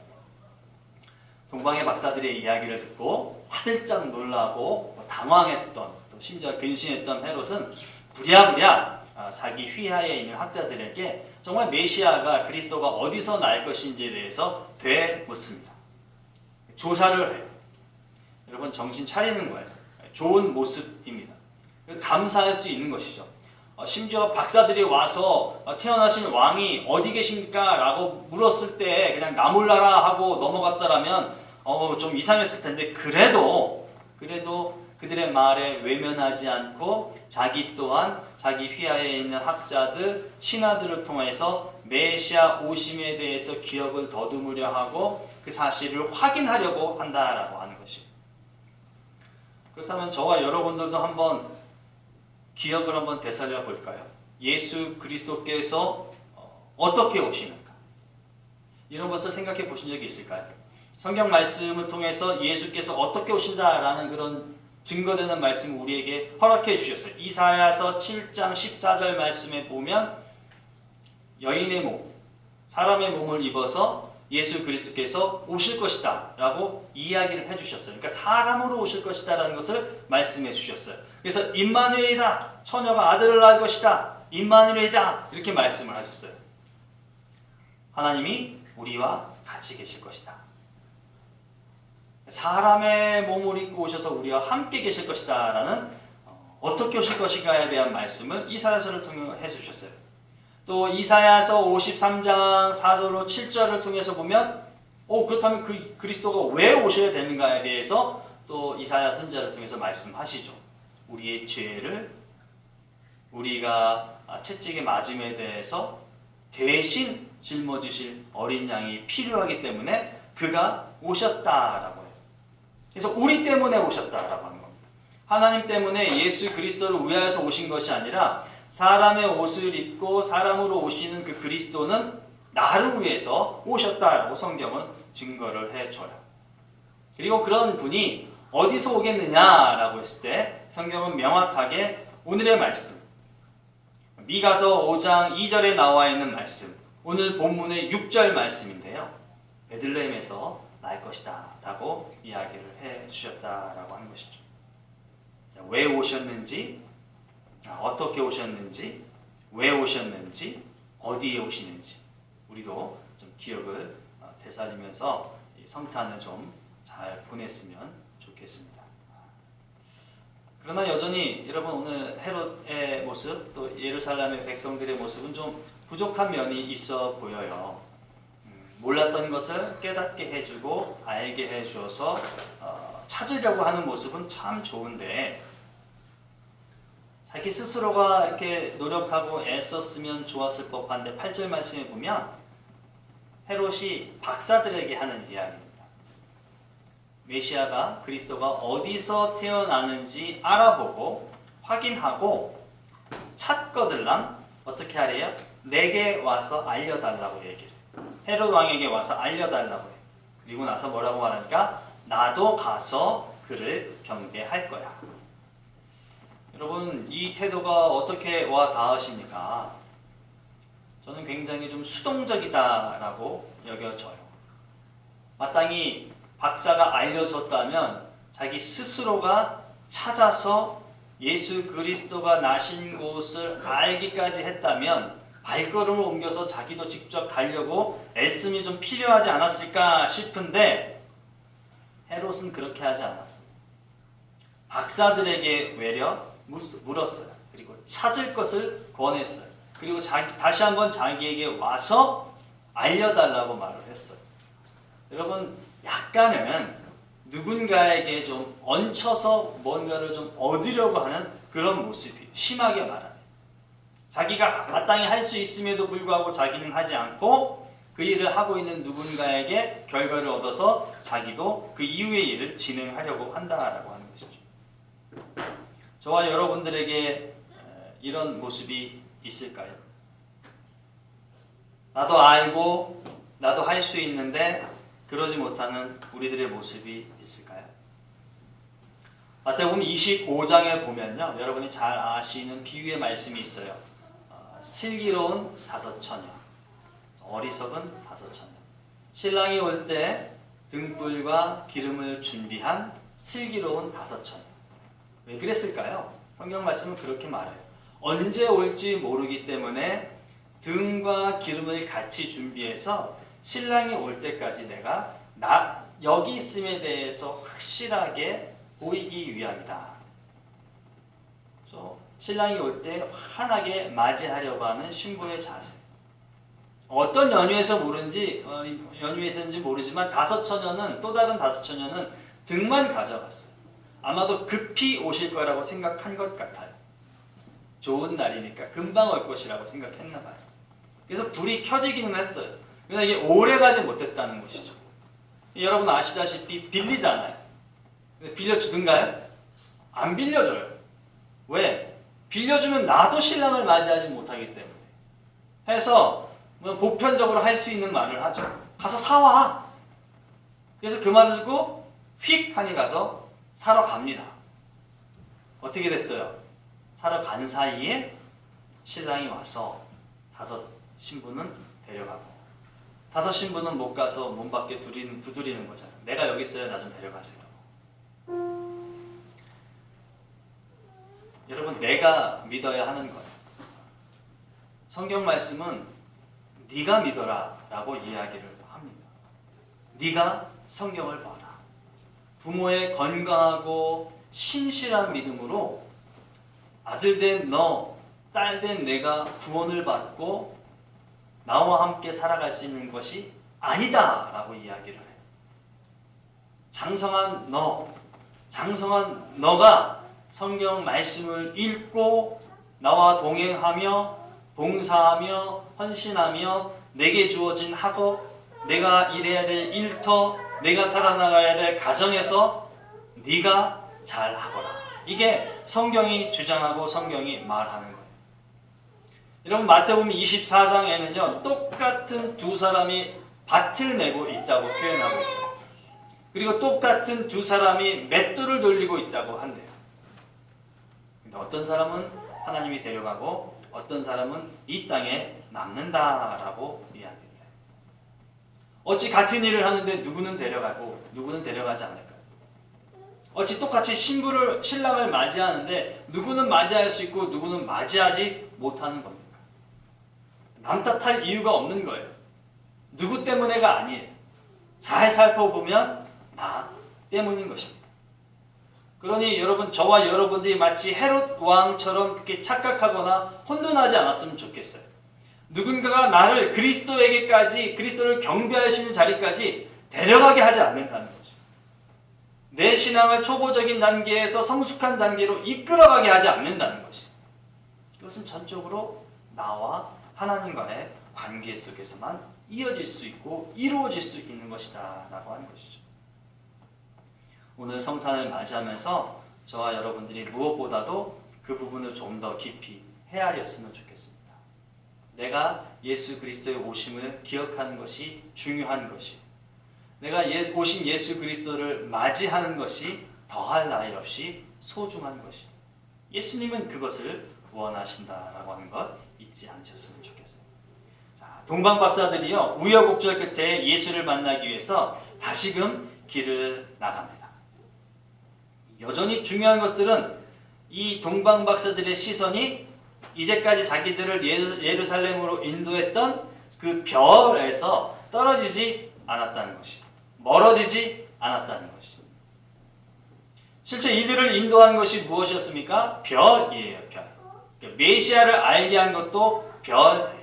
S1: 동방의 박사들의 이야기를 듣고 화들짝 놀라고 당황했던, 또 심지어 근심했던 헤롯은 부랴부랴 자기 휘하에 있는 학자들에게 정말 메시아가 그리스도가 어디서 날 것인지에 대해서 되묻습니다. 조사를 해요. 여러분 정신 차리는 거예요. 좋은 모습입니다. 감사할 수 있는 것이죠. 심지어 박사들이 와서 태어나신 왕이 어디 계십니까? 라고 물었을 때 그냥 나 몰라라 하고 넘어갔다라면 좀 이상했을 텐데 그래도 그들의 말에 외면하지 않고 자기 또한 자기 휘하에 있는 학자들, 신하들을 통해서 메시아 오심에 대해서 기억을 더듬으려 하고 그 사실을 확인하려고 한다라고 하는 것입니다. 그렇다면 저와 여러분들도 한번 기억을 한번 되살려 볼까요? 예수 그리스도께서 어떻게 오시는가? 이런 것을 생각해 보신 적이 있을까요? 성경 말씀을 통해서 예수께서 어떻게 오신다라는 그런 증거되는 말씀을 우리에게 허락해 주셨어요. 이사야서 7장 14절 말씀에 보면 여인의 몸, 사람의 몸을 입어서 예수 그리스도께서 오실 것이다 라고 이야기를 해주셨어요. 그러니까 사람으로 오실 것이다 라는 것을 말씀해 주셨어요. 그래서 임마누엘이다, 처녀가 아들을 낳을 것이다, 임마누엘이다 이렇게 말씀을 하셨어요. 하나님이 우리와 같이 계실 것이다. 사람의 몸을 입고 오셔서 우리와 함께 계실 것이다 라는 어떻게 오실 것인가에 대한 말씀을 이사야서를 통해 해주셨어요. 또 이사야서 53장 4절로 7절을 통해서 보면 그렇다면 그 그리스도가 왜 오셔야 되는가에 대해서 또 이사야 선지자를 통해서 말씀하시죠. 우리의 죄를 우리가 채찍에 맞음에 대해서 대신 짊어지실 어린 양이 필요하기 때문에 그가 오셨다라고 해요. 그래서 우리 때문에 오셨다라고 하는 겁니다. 하나님 때문에 예수 그리스도를 위하여서 오신 것이 아니라 사람의 옷을 입고 사람으로 오시는 그 그리스도는 나를 위해서 오셨다라고 성경은 증거를 해줘요. 그리고 그런 분이 어디서 오겠느냐라고 했을 때 성경은 명확하게 오늘의 말씀, 미가서 5장 2절에 나와 있는 말씀, 오늘 본문의 6절 말씀인데요. 베들레헴에서 날 것이다 라고 이야기를 해주셨다라고 하는 것이죠. 왜 오셨는지, 어떻게 오셨는지, 왜 오셨는지, 어디에 오시는지 우리도 좀 기억을 되살리면서 성탄을 좀 잘 보냈으면 좋겠습니다. 그러나 여전히 여러분 오늘 헤롯의 모습 또 예루살렘의 백성들의 모습은 좀 부족한 면이 있어 보여요. 몰랐던 것을 깨닫게 해주고 알게 해주어서 찾으려고 하는 모습은 참 좋은데 자기 스스로가 이렇게 노력하고 애썼으면 좋았을 법한데 8절 말씀에 보면 헤롯이 박사들에게 하는 이야기입니다. 메시아가 그리스도가 어디서 태어나는지 알아보고 확인하고 찾거들랑 어떻게 하래요? 내게 와서 알려달라고 얘기를 헤롯 왕에게 와서 알려달라고 해요. 그리고 나서 뭐라고 말하니까 나도 가서 그를 경배할 거야. 여러분 이 태도가 어떻게 와 닿으십니까? 저는 굉장히 좀 수동적이다라고 여겨져요. 마땅히 박사가 알려줬다면 자기 스스로가 찾아서 예수 그리스도가 나신 곳을 알기까지 했다면 발걸음을 옮겨서 자기도 직접 가려고 애씀이 좀 필요하지 않았을까 싶은데 헤롯은 그렇게 하지 않았어요. 박사들에게 외려 물었어요. 그리고 찾을 것을 권했어요. 그리고 다시 한번 자기에게 와서 알려달라고 말을 했어요. 여러분 약간은 누군가에게 좀 얹혀서 뭔가를 좀 얻으려고 하는 그런 모습이 심하게 말하는 자기가 마땅히 할 수 있음에도 불구하고 자기는 하지 않고 그 일을 하고 있는 누군가에게 결과를 얻어서 자기도 그 이후의 일을 진행하려고 한다라고 하는 것이죠. 저와 여러분들에게 이런 모습이 있을까요? 나도 알고 나도 할 수 있는데 그러지 못하는 우리들의 모습이 있을까요? 마태복음 25장에 보면요, 여러분이 잘 아시는 비유의 말씀이 있어요. 슬기로운 5처녀, 어리석은 5처녀. 신랑이 올 때 등불과 기름을 준비한 슬기로운 5처녀. 왜 그랬을까요? 성경 말씀은 그렇게 말해요. 언제 올지 모르기 때문에 등과 기름을 같이 준비해서 신랑이 올 때까지 내가 여기 있음에 대해서 확실하게 보이기 위함이다. 그래서 신랑이 올 때 환하게 맞이하려고 하는 신부의 자세. 어떤 연유에서인지 모르지만 5처녀는 또 다른 5처녀는 등만 가져갔어요. 아마도 급히 오실 거라고 생각한 것 같아요. 좋은 날이니까 금방 올 것이라고 생각했나 봐요. 그래서 불이 켜지기는 했어요. 그러나 이게 오래가지 못했다는 것이죠. 여러분 아시다시피 빌리잖아요. 빌려주든가요? 안 빌려줘요. 왜? 빌려주면 나도 신랑을 맞이하지 못하기 때문에. 해서 보편적으로 할 수 있는 말을 하죠. 가서 사와. 그래서 그 말을 듣고 휙 하니 가서 사러 갑니다. 어떻게 됐어요? 사러 간 사이에 신랑이 와서 5 신부는 데려가고 다섯 신부는 못 가서 문 밖에 두드리는 거잖아요. 내가 여기 있어요. 나 좀 데려가세요. 여러분, 내가 믿어야 하는 거예요. 성경 말씀은 네가 믿어라 라고 이야기를 합니다. 네가 성경을 봐라. 부모의 건강하고 신실한 믿음으로 아들 된 너, 딸 된 내가 구원을 받고 나와 함께 살아갈 수 있는 것이 아니다 라고 이야기를 해요. 장성한 너가 성경 말씀을 읽고 나와 동행하며 봉사하며 헌신하며 내게 주어진 학업, 내가 일해야 될 일터, 내가 살아나가야 될 가정에서 네가 잘하거라. 이게 성경이 주장하고 성경이 말하는 거예요. 여러분, 마태복음 24장에는요 똑같은 두 사람이 밭을 메고 있다고 표현하고 있어요. 그리고 똑같은 두 사람이 맷돌을 돌리고 있다고 한대요. 근데 어떤 사람은 하나님이 데려가고 어떤 사람은 이 땅에 남는다라고 이야기를 해요. 어찌 같은 일을 하는데 누구는 데려가고 누구는 데려가지 않을까요? 어찌 똑같이 신랑을 맞이하는데 누구는 맞이할 수 있고 누구는 맞이하지 못하는 겁니까? 남 탓할 이유가 없는 거예요. 누구 때문에가 아니에요. 잘 살펴보면 나 때문인 것입니다. 그러니 여러분, 저와 여러분들이 마치 헤롯 왕처럼 그렇게 착각하거나 혼돈하지 않았으면 좋겠어요. 누군가가 나를 그리스도에게까지, 그리스도를 경배할 수 있는 자리까지 데려가게 하지 않는다는 거죠. 내 신앙을 초보적인 단계에서 성숙한 단계로 이끌어가게 하지 않는다는 것이. 이것은 전적으로 나와 하나님과의 관계 속에서만 이어질 수 있고 이루어질 수 있는 것이다 라고 하는 것이죠. 오늘 성탄을 맞이하면서 저와 여러분들이 무엇보다도 그 부분을 좀 더 깊이 헤아렸으면 좋겠습니다. 내가 예수 그리스도의 오심을 기억하는 것이 중요한 것이, 내가 오신 예수 그리스도를 맞이하는 것이 더할 나위 없이 소중한 것이, 예수님은 그것을 원하신다라고 하는 것 잊지 않으셨으면 좋겠어요. 자, 동방 박사들이요 우여곡절 끝에 예수를 만나기 위해서 다시금 길을 나갑니다. 여전히 중요한 것들은 이 동방 박사들의 시선이 이제까지 자기들을 예루살렘으로 인도했던 그 별에서 떨어지지 않았다는 것이, 멀어지지 않았다는 것이. 실제 이들을 인도한 것이 무엇이었습니까? 별이에요. 별. 메시아를 알게 한 것도 별이에요.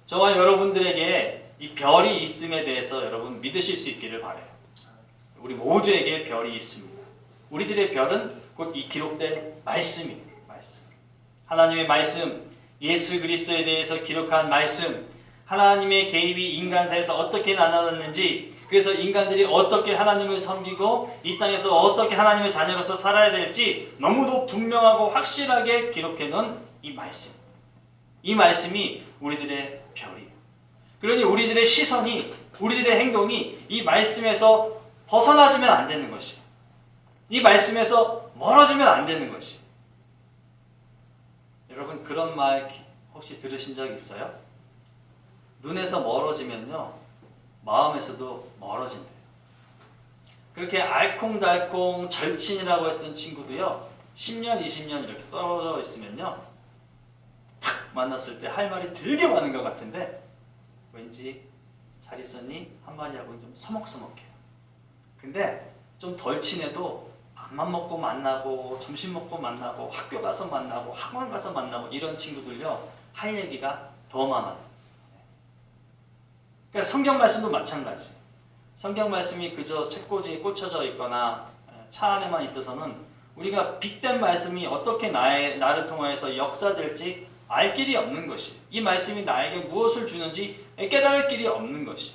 S1: 저와 여러분들에게 이 별이 있음에 대해서 여러분 믿으실 수 있기를 바라요. 우리 모두에게 별이 있습니다. 우리들의 별은 곧 이 기록된 말씀입니다. 말씀. 하나님의 말씀, 예수 그리스도에 대해서 기록한 말씀, 하나님의 개입이 인간사에서 어떻게 나타났는지, 그래서 인간들이 어떻게 하나님을 섬기고 이 땅에서 어떻게 하나님의 자녀로서 살아야 될지 너무도 분명하고 확실하게 기록해 놓은 이 말씀. 이 말씀이 우리들의 별이에요. 그러니 우리들의 시선이, 우리들의 행동이 이 말씀에서 벗어나지면 안 되는 것이에요. 이 말씀에서 멀어지면 안 되는 것이. 여러분, 그런 말 혹시 들으신 적 있어요? 눈에서 멀어지면요 마음에서도 멀어진대요. 그렇게 알콩달콩 절친이라고 했던 친구도요 10년, 20년 이렇게 떨어져 있으면요 탁 만났을 때 할 말이 되게 많은 것 같은데 왠지 잘 있었니? 한마디하고는 좀 서먹서먹해요. 근데 좀 덜 친해도 밥만 먹고 만나고 점심 먹고 만나고 학교 가서 만나고 학원 가서 만나고 이런 친구들요 할 얘기가 더 많아요. 그러니까 성경 말씀도 마찬가지. 성경 말씀이 그저 책꽂이에 꽂혀져 있거나 차 안에만 있어서는 우리가 빅된 말씀이 어떻게 나를 통하여서 역사될지 알 길이 없는 것이, 이 말씀이 나에게 무엇을 주는지 깨달을 길이 없는 것이.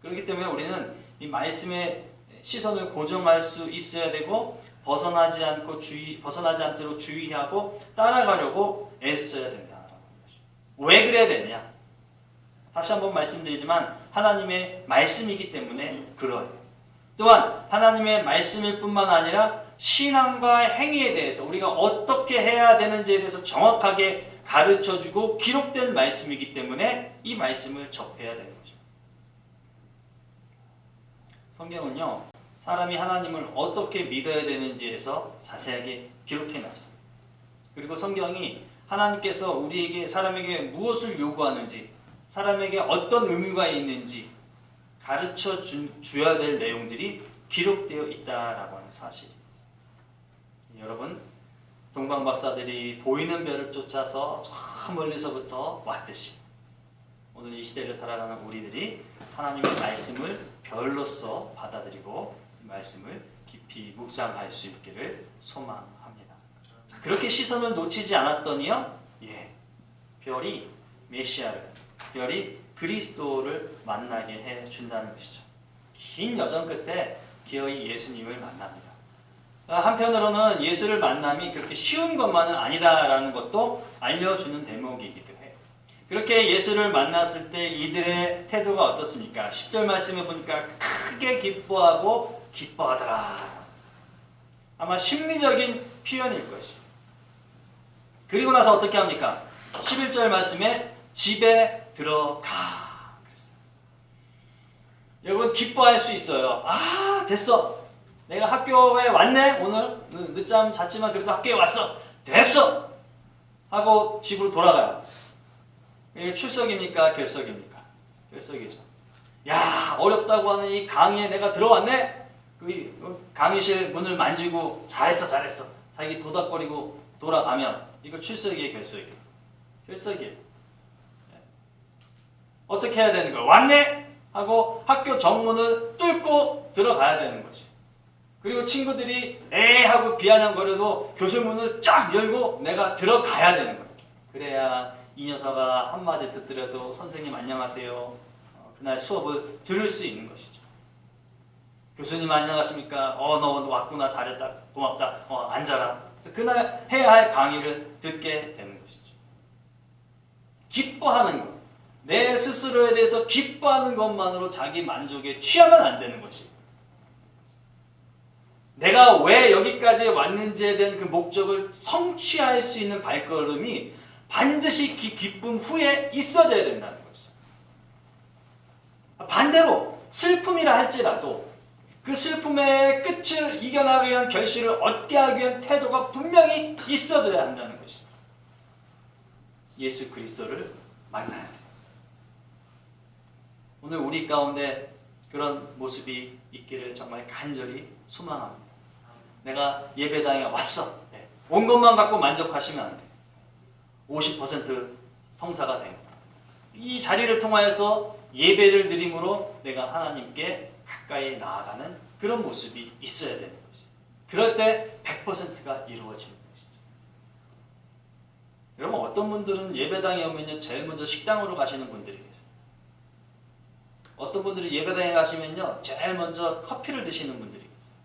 S1: 그렇기 때문에 우리는 이 말씀의 시선을 고정할 수 있어야 되고 벗어나지 않도록 주의하고 따라가려고 애써야 된다라는 것이. 왜 그래야 되냐? 다시 한번 말씀드리지만 하나님의 말씀이기 때문에 그러해요. 또한 하나님의 말씀일 뿐만 아니라 신앙과 행위에 대해서 우리가 어떻게 해야 되는지에 대해서 정확하게 가르쳐주고 기록된 말씀이기 때문에 이 말씀을 접해야 되는 것입니다. 성경은요, 사람이 하나님을 어떻게 믿어야 되는지에서 자세하게 기록해 놨어요. 그리고 성경이 하나님께서 우리에게, 사람에게 무엇을 요구하는지, 사람에게 어떤 의무가 있는지 가르쳐 줘야 될 내용들이 기록되어 있다라고 하는 사실. 여러분, 동방 박사들이 보이는 별을 쫓아서 저 멀리서부터 왔듯이 오늘 이 시대를 살아가는 우리들이 하나님의 말씀을 별로서 받아들이고 말씀을 깊이 묵상할 수 있기를 소망합니다. 자, 그렇게 시선을 놓치지 않았더니요, 별이 메시아를, 별이 그리스도를 만나게 해준다는 것이죠. 긴 여정 끝에 기어이 예수님을 만납니다. 한편으로는 예수를 만남이 그렇게 쉬운 것만은 아니다라는 것도 알려주는 대목이기도 해요. 그렇게 예수를 만났을 때 이들의 태도가 어떻습니까? 10절 말씀에 보니까 크게 기뻐하고 기뻐하더라. 아마 심리적인 표현일 것이에요. 그리고 나서 어떻게 합니까? 11절 말씀에 집에 들어가. 그랬어요. 여러분, 기뻐할 수 있어요. 아, 됐어. 내가 학교에 왔네. 오늘 늦잠 잤지만 그래도 학교에 왔어. 됐어. 하고 집으로 돌아가요. 이게 출석입니까? 결석입니까? 결석이죠. 야, 어렵다고 하는 이 강의에 내가 들어왔네. 그 강의실 문을 만지고 잘했어. 자기 도닥거리고 돌아가면 이거 출석이에요, 결석이에요? 결석이에요. 어떻게 해야 되는 거예요? 왔네? 하고 학교 정문을 뚫고 들어가야 되는 거지. 그리고 친구들이 에이 하고 비아냥거려도 교실문을 쫙 열고 내가 들어가야 되는 거예요. 그래야 이 녀석아 한마디 듣더라도 선생님 안녕하세요. 그날 수업을 들을 수 있는 것이죠. 교수님 안녕하십니까? 너 왔구나. 잘했다. 고맙다. 앉아라. 그래서 그날 해야 할 강의를 듣게 되는 것이죠. 기뻐하는 것. 내 스스로에 대해서 기뻐하는 것만으로 자기 만족에 취하면 안 되는 것이. 내가 왜 여기까지 왔는지에 대한 그 목적을 성취할 수 있는 발걸음이 반드시 기쁨 후에 있어져야 된다는 거죠. 반대로 슬픔이라 할지라도 그 슬픔의 끝을 이겨나가기 위한 결실을 얻게 하기 위한 태도가 분명히 있어져야 한다는 것입니다. 예수 그리스도를 만나야 돼요. 오늘 우리 가운데 그런 모습이 있기를 정말 간절히 소망합니다. 내가 예배당에 왔어. 온 것만 갖고 만족하시면 안 돼요. 50% 성사가 됩니다. 이 자리를 통하여서 예배를 드림으로 내가 하나님께 가까이 나아가는 그런 모습이 있어야 되는 것이죠. 그럴 때 100%가 이루어지는 것이죠. 여러분, 어떤 분들은 예배당에 오면요, 제일 먼저 식당으로 가시는 분들이 계세요. 어떤 분들은 예배당에 가시면요, 제일 먼저 커피를 드시는 분들이 계세요.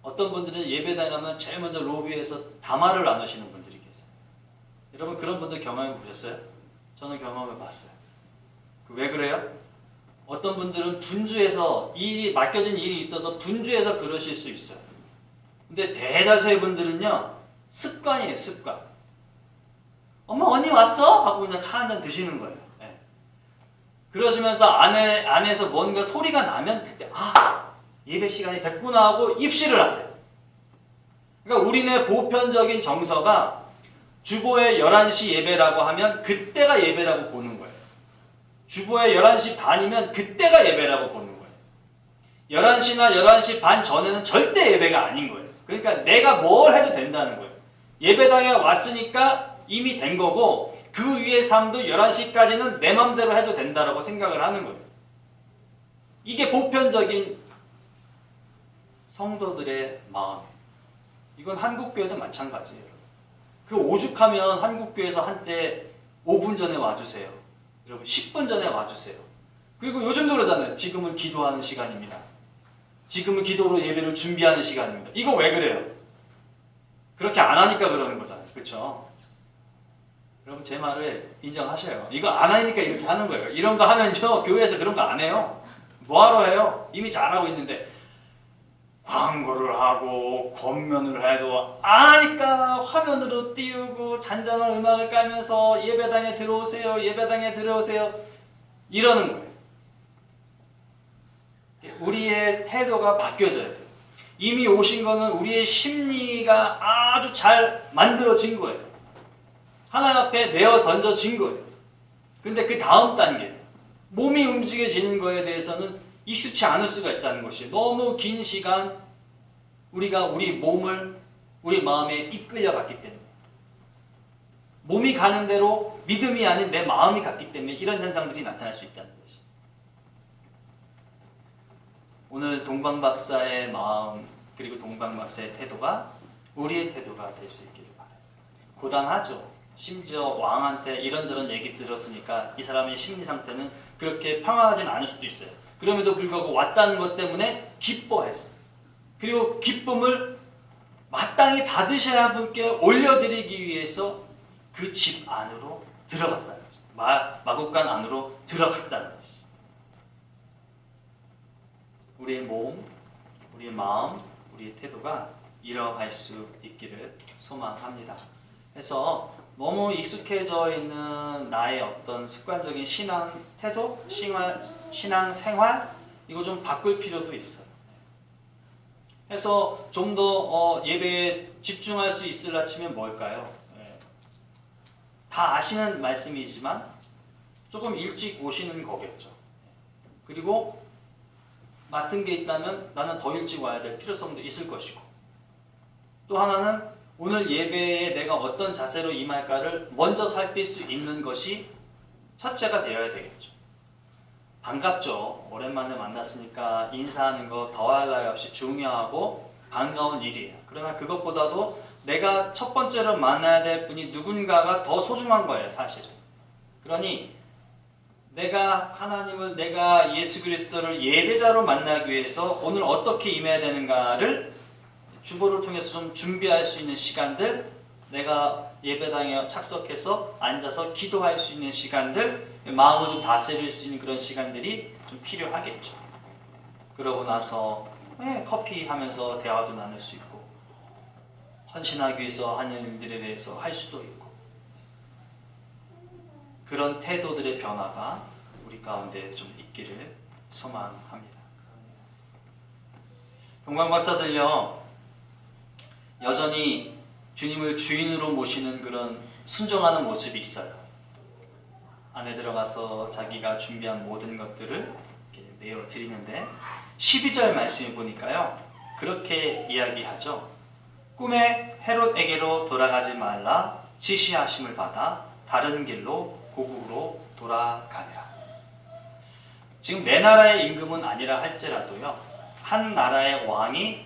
S1: 어떤 분들은 예배당에 가면 제일 먼저 로비에서 담화를 나누시는 분들이 계세요. 여러분, 그런 분들 경험해 보셨어요? 저는 경험해 봤어요. 왜 그래요? 어떤 분들은 분주해서 맡겨진 일이 있어서 분주해서 그러실 수 있어요. 근데 대다수의 분들은요, 습관이에요, 습관. 엄마 언니 왔어? 하고 그냥 차 한잔 드시는 거예요. 네. 그러시면서 안에서 뭔가 소리가 나면 그때 예배 시간이 됐구나 하고 입실을 하세요. 그러니까 우리네 보편적인 정서가 주보에 11시 예배라고 하면 그때가 예배라고 보는 거예요. 주보에 11시 반이면 그때가 예배라고 보는 거예요. 11시나 11시 반 전에는 절대 예배가 아닌 거예요. 그러니까 내가 뭘 해도 된다는 거예요. 예배당에 왔으니까 이미 된 거고 그 위의 삶도 11시까지는 내 맘대로 해도 된다라고 생각을 하는 거예요. 이게 보편적인 성도들의 마음. 이건 한국교회도 마찬가지예요. 그 오죽하면 한국교회에서 한때 5분 전에 와주세요. 여러분 10분 전에 와주세요. 그리고 요즘도 그러잖아요. 지금은 기도하는 시간입니다. 지금은 기도로 예배를 준비하는 시간입니다. 이거 왜 그래요? 그렇게 안 하니까 그러는 거잖아요. 그렇죠? 여러분 제 말을 인정하셔요. 이거 안 하니까 이렇게 하는 거예요. 이런 거 하면요. 교회에서 그런 거 안 해요. 뭐하러 해요? 이미 잘하고 있는데 광고를 하고 권면을 해도 안 하니까 화면으로 띄우고 잔잔한 음악을 깔면서 예배당에 들어오세요. 예배당에 들어오세요. 이러는 거예요. 우리의 태도가 바뀌어져야 돼요. 이미 오신 거는 우리의 심리가 아주 잘 만들어진 거예요. 하나님 앞에 내어 던져진 거예요. 그런데 그 다음 단계, 몸이 움직여지는 거에 대해서는 익숙치 않을 수가 있다는 것이 너무 긴 시간 우리가 우리 몸을 우리 마음에 이끌려갔기 때문에 몸이 가는 대로 믿음이 아닌 내 마음이 갔기 때문에 이런 현상들이 나타날 수 있다는 것이. 오늘 동방박사의 마음 그리고 동방박사의 태도가 우리의 태도가 될 수 있기를 바라요. 고단하죠. 심지어 왕한테 이런저런 얘기 들었으니까 이 사람의 심리 상태는 그렇게 평안하진 않을 수도 있어요. 그럼에도 불구하고 왔다는 것 때문에 기뻐했어요. 그리고 기쁨을 마땅히 받으셔야 할 분께 올려드리기 위해서 그 집 안으로 들어갔다는 거죠. 마국간 안으로 들어갔다는 것이죠. 우리의 몸, 우리의 마음, 우리의 태도가 이러할 수 있기를 소망합니다. 그래서 너무 익숙해져 있는 나의 어떤 습관적인 신앙 태도, 신앙 생활 이거 좀 바꿀 필요도 있어요. 그래서 좀 더 예배에 집중할 수 있으려 치면 뭘까요? 다 아시는 말씀이지만 조금 일찍 오시는 거겠죠. 그리고 맡은 게 있다면 나는 더 일찍 와야 될 필요성도 있을 것이고, 또 하나는 오늘 예배에 내가 어떤 자세로 임할까를 먼저 살필 수 있는 것이 첫째가 되어야 되겠죠. 반갑죠. 오랜만에 만났으니까 인사하는 거 더할 나위 없이 중요하고 반가운 일이에요. 그러나 그것보다도 내가 첫 번째로 만나야 될 분이 누군가가 더 소중한 거예요, 사실은. 그러니 내가 하나님을, 내가 예수 그리스도를 예배자로 만나기 위해서 오늘 어떻게 임해야 되는가를 주보를 통해서 좀 준비할 수 있는 시간들, 내가 예배당에 착석해서 앉아서 기도할 수 있는 시간들, 마음을 좀 다스릴 수 있는 그런 시간들이 좀 필요하겠죠. 그러고 나서 커피 하면서 대화도 나눌 수 있고, 헌신하기 위해서 하는 일들에 대해서 할 수도 있고, 그런 태도들의 변화가 우리 가운데 좀 있기를 소망합니다. 동방박사들요, 여전히 주님을 주인으로 모시는 그런 순종하는 모습이 있어요. 안에 들어가서 자기가 준비한 모든 것들을 이렇게 내어 드리는데 12절 말씀을 보니까요, 그렇게 이야기하죠. 꿈에 헤롯에게로 돌아가지 말라 지시하심을 받아 다른 길로 고국으로 돌아가니라. 지금 내 나라의 임금은 아니라 할지라도요, 한 나라의 왕이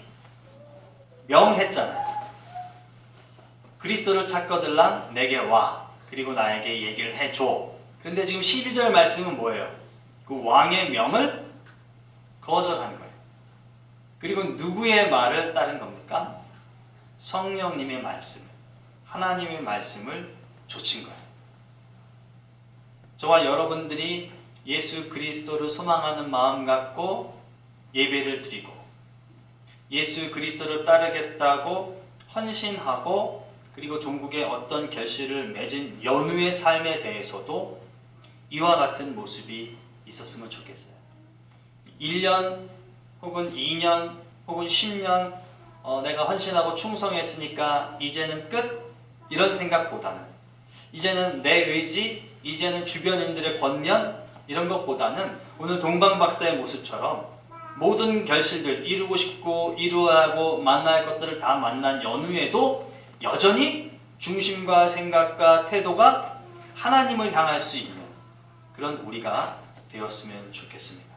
S1: 명했잖아요. 그리스도를 찾거들랑 내게 와, 그리고 나에게 얘기를 해줘. 그런데 지금 12절 말씀은 뭐예요? 그 왕의 명을 거절한 거예요. 그리고 누구의 말을 따른 겁니까? 성령님의 말씀, 하나님의 말씀을 좇은 거예요. 저와 여러분들이 예수 그리스도를 소망하는 마음 갖고 예배를 드리고 예수 그리스도를 따르겠다고 헌신하고 그리고 종국의 어떤 결실을 맺은 연후의 삶에 대해서도 이와 같은 모습이 있었으면 좋겠어요. 1년 혹은 2년 혹은 10년 내가 헌신하고 충성했으니까 이제는 끝? 이런 생각보다는, 이제는 내 의지, 이제는 주변인들의 권면 이런 것보다는 오늘 동방박사의 모습처럼 모든 결실들 이루고 싶고 이루어야 하고 만나야 할 것들을 다 만난 연후에도 여전히 중심과 생각과 태도가 하나님을 향할 수 있는 그런 우리가 되었으면 좋겠습니다.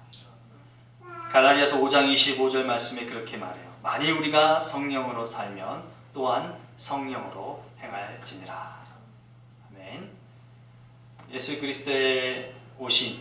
S1: 갈라디아서 5장 25절 말씀에 그렇게 말해요. 만일 우리가 성령으로 살면 또한 성령으로 행할지니라. 아멘. 예수 그리스도의 오신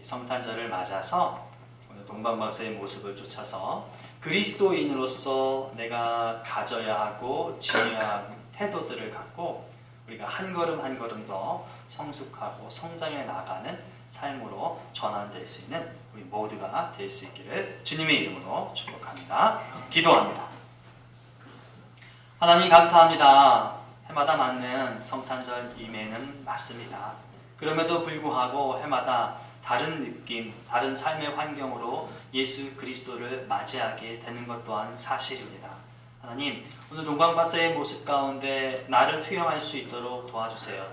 S1: 성탄절을 맞아서 오늘 동방박사의 모습을 쫓아서 그리스도인으로서 내가 가져야 하고 지녀야 하는 태도들을 갖고 우리가 한 걸음 한 걸음 더 성숙하고 성장해 나가는 삶으로 전환될 수 있는 우리 모두가 될 수 있기를 주님의 이름으로 축복합니다. 기도합니다. 하나님 감사합니다. 해마다 맞는 성탄절 임에는 맞습니다. 그럼에도 불구하고 해마다 다른 느낌, 다른 삶의 환경으로 예수 그리스도를 맞이하게 되는 것 또한 사실입니다. 하나님, 오늘 동광박사의 모습 가운데 나를 투영할 수 있도록 도와주세요.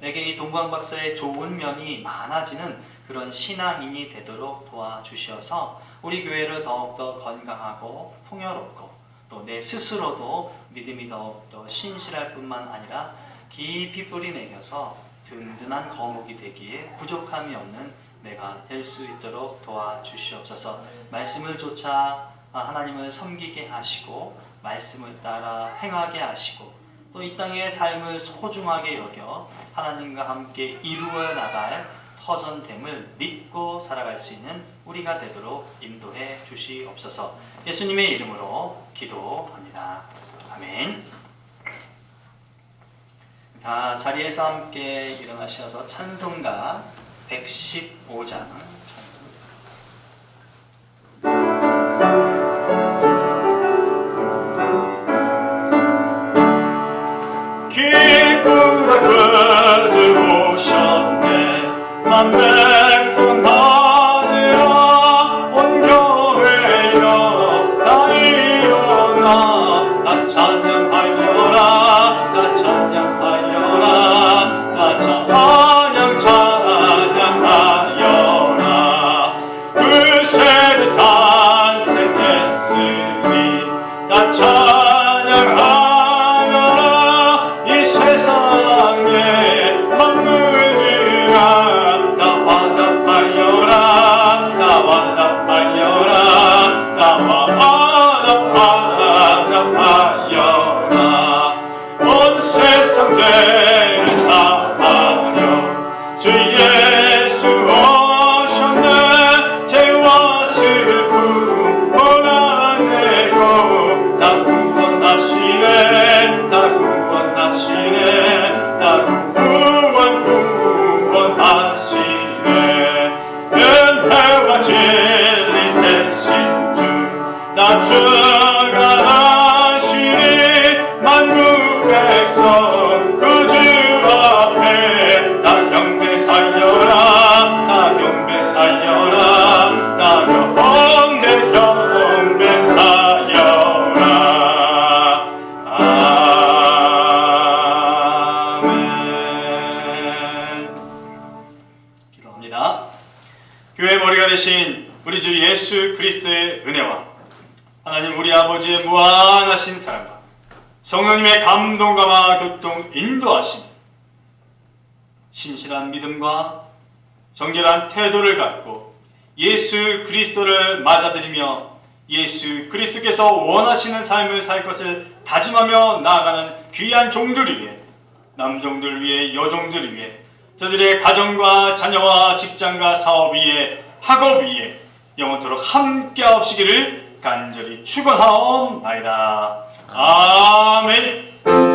S1: 내게 이 동광박사의 좋은 면이 많아지는 그런 신앙인이 되도록 도와주셔서 우리 교회를 더욱더 건강하고 풍요롭고 또 내 스스로도 믿음이 더욱더 신실할 뿐만 아니라 깊이 뿌리 내려서 든든한 거목이 되기에 부족함이 없는 내가 될 수 있도록 도와주시옵소서. 말씀을 쫓아 하나님을 섬기게 하시고 말씀을 따라 행하게 하시고 또 이 땅의 삶을 소중하게 여겨 하나님과 함께 이루어 나갈 터전됨을 믿고 살아갈 수 있는 우리가 되도록 인도해 주시옵소서. 예수님의 이름으로 기도합니다. 아멘. 다 자리에서 함께 일어나셔서 찬송가 115장 기쁘다 그주 오셨네 만 백성 맞으라 온 교회여 다 일어나 다 찬양하여라 다 찬양하여라 다 찬양하여라 그 세대 탄생했으니 다 찬양하여라 이 세상에 만물들아 다 화답하여라 다 화답하여라 다 화답하여라 온 세상 죄를 사하려 주 예수 오셨네 죄와 슬픔 몰아내고 다 구원하시네 다 구원하시네 다 구원하시네 은혜와 진리 대신 주다 주관하시니 만국 백성 그 주 앞에 다 경배하여라 다 경배하여라 다 경배하여라 아멘. 기도합니다. 교회 머리가 되신 우리 주 예수 그리스도의 은혜와 하나님 우리 아버지의 무한하신 사랑과 성령님의 감동감화 교통 인도하심 신실한 믿음과 정결한 태도를 갖고 예수 그리스도를 맞아들이며 예수 그리스도께서 원하시는 삶을 살 것을 다짐하며 나아가는 귀한 종들 위해 남종들 위해 여종들 위해 저들의 가정과 자녀와 직장과 사업 위에 학업 위에 영원토록 함께하옵시기를 간절히 축원하옵나이다. 아멘.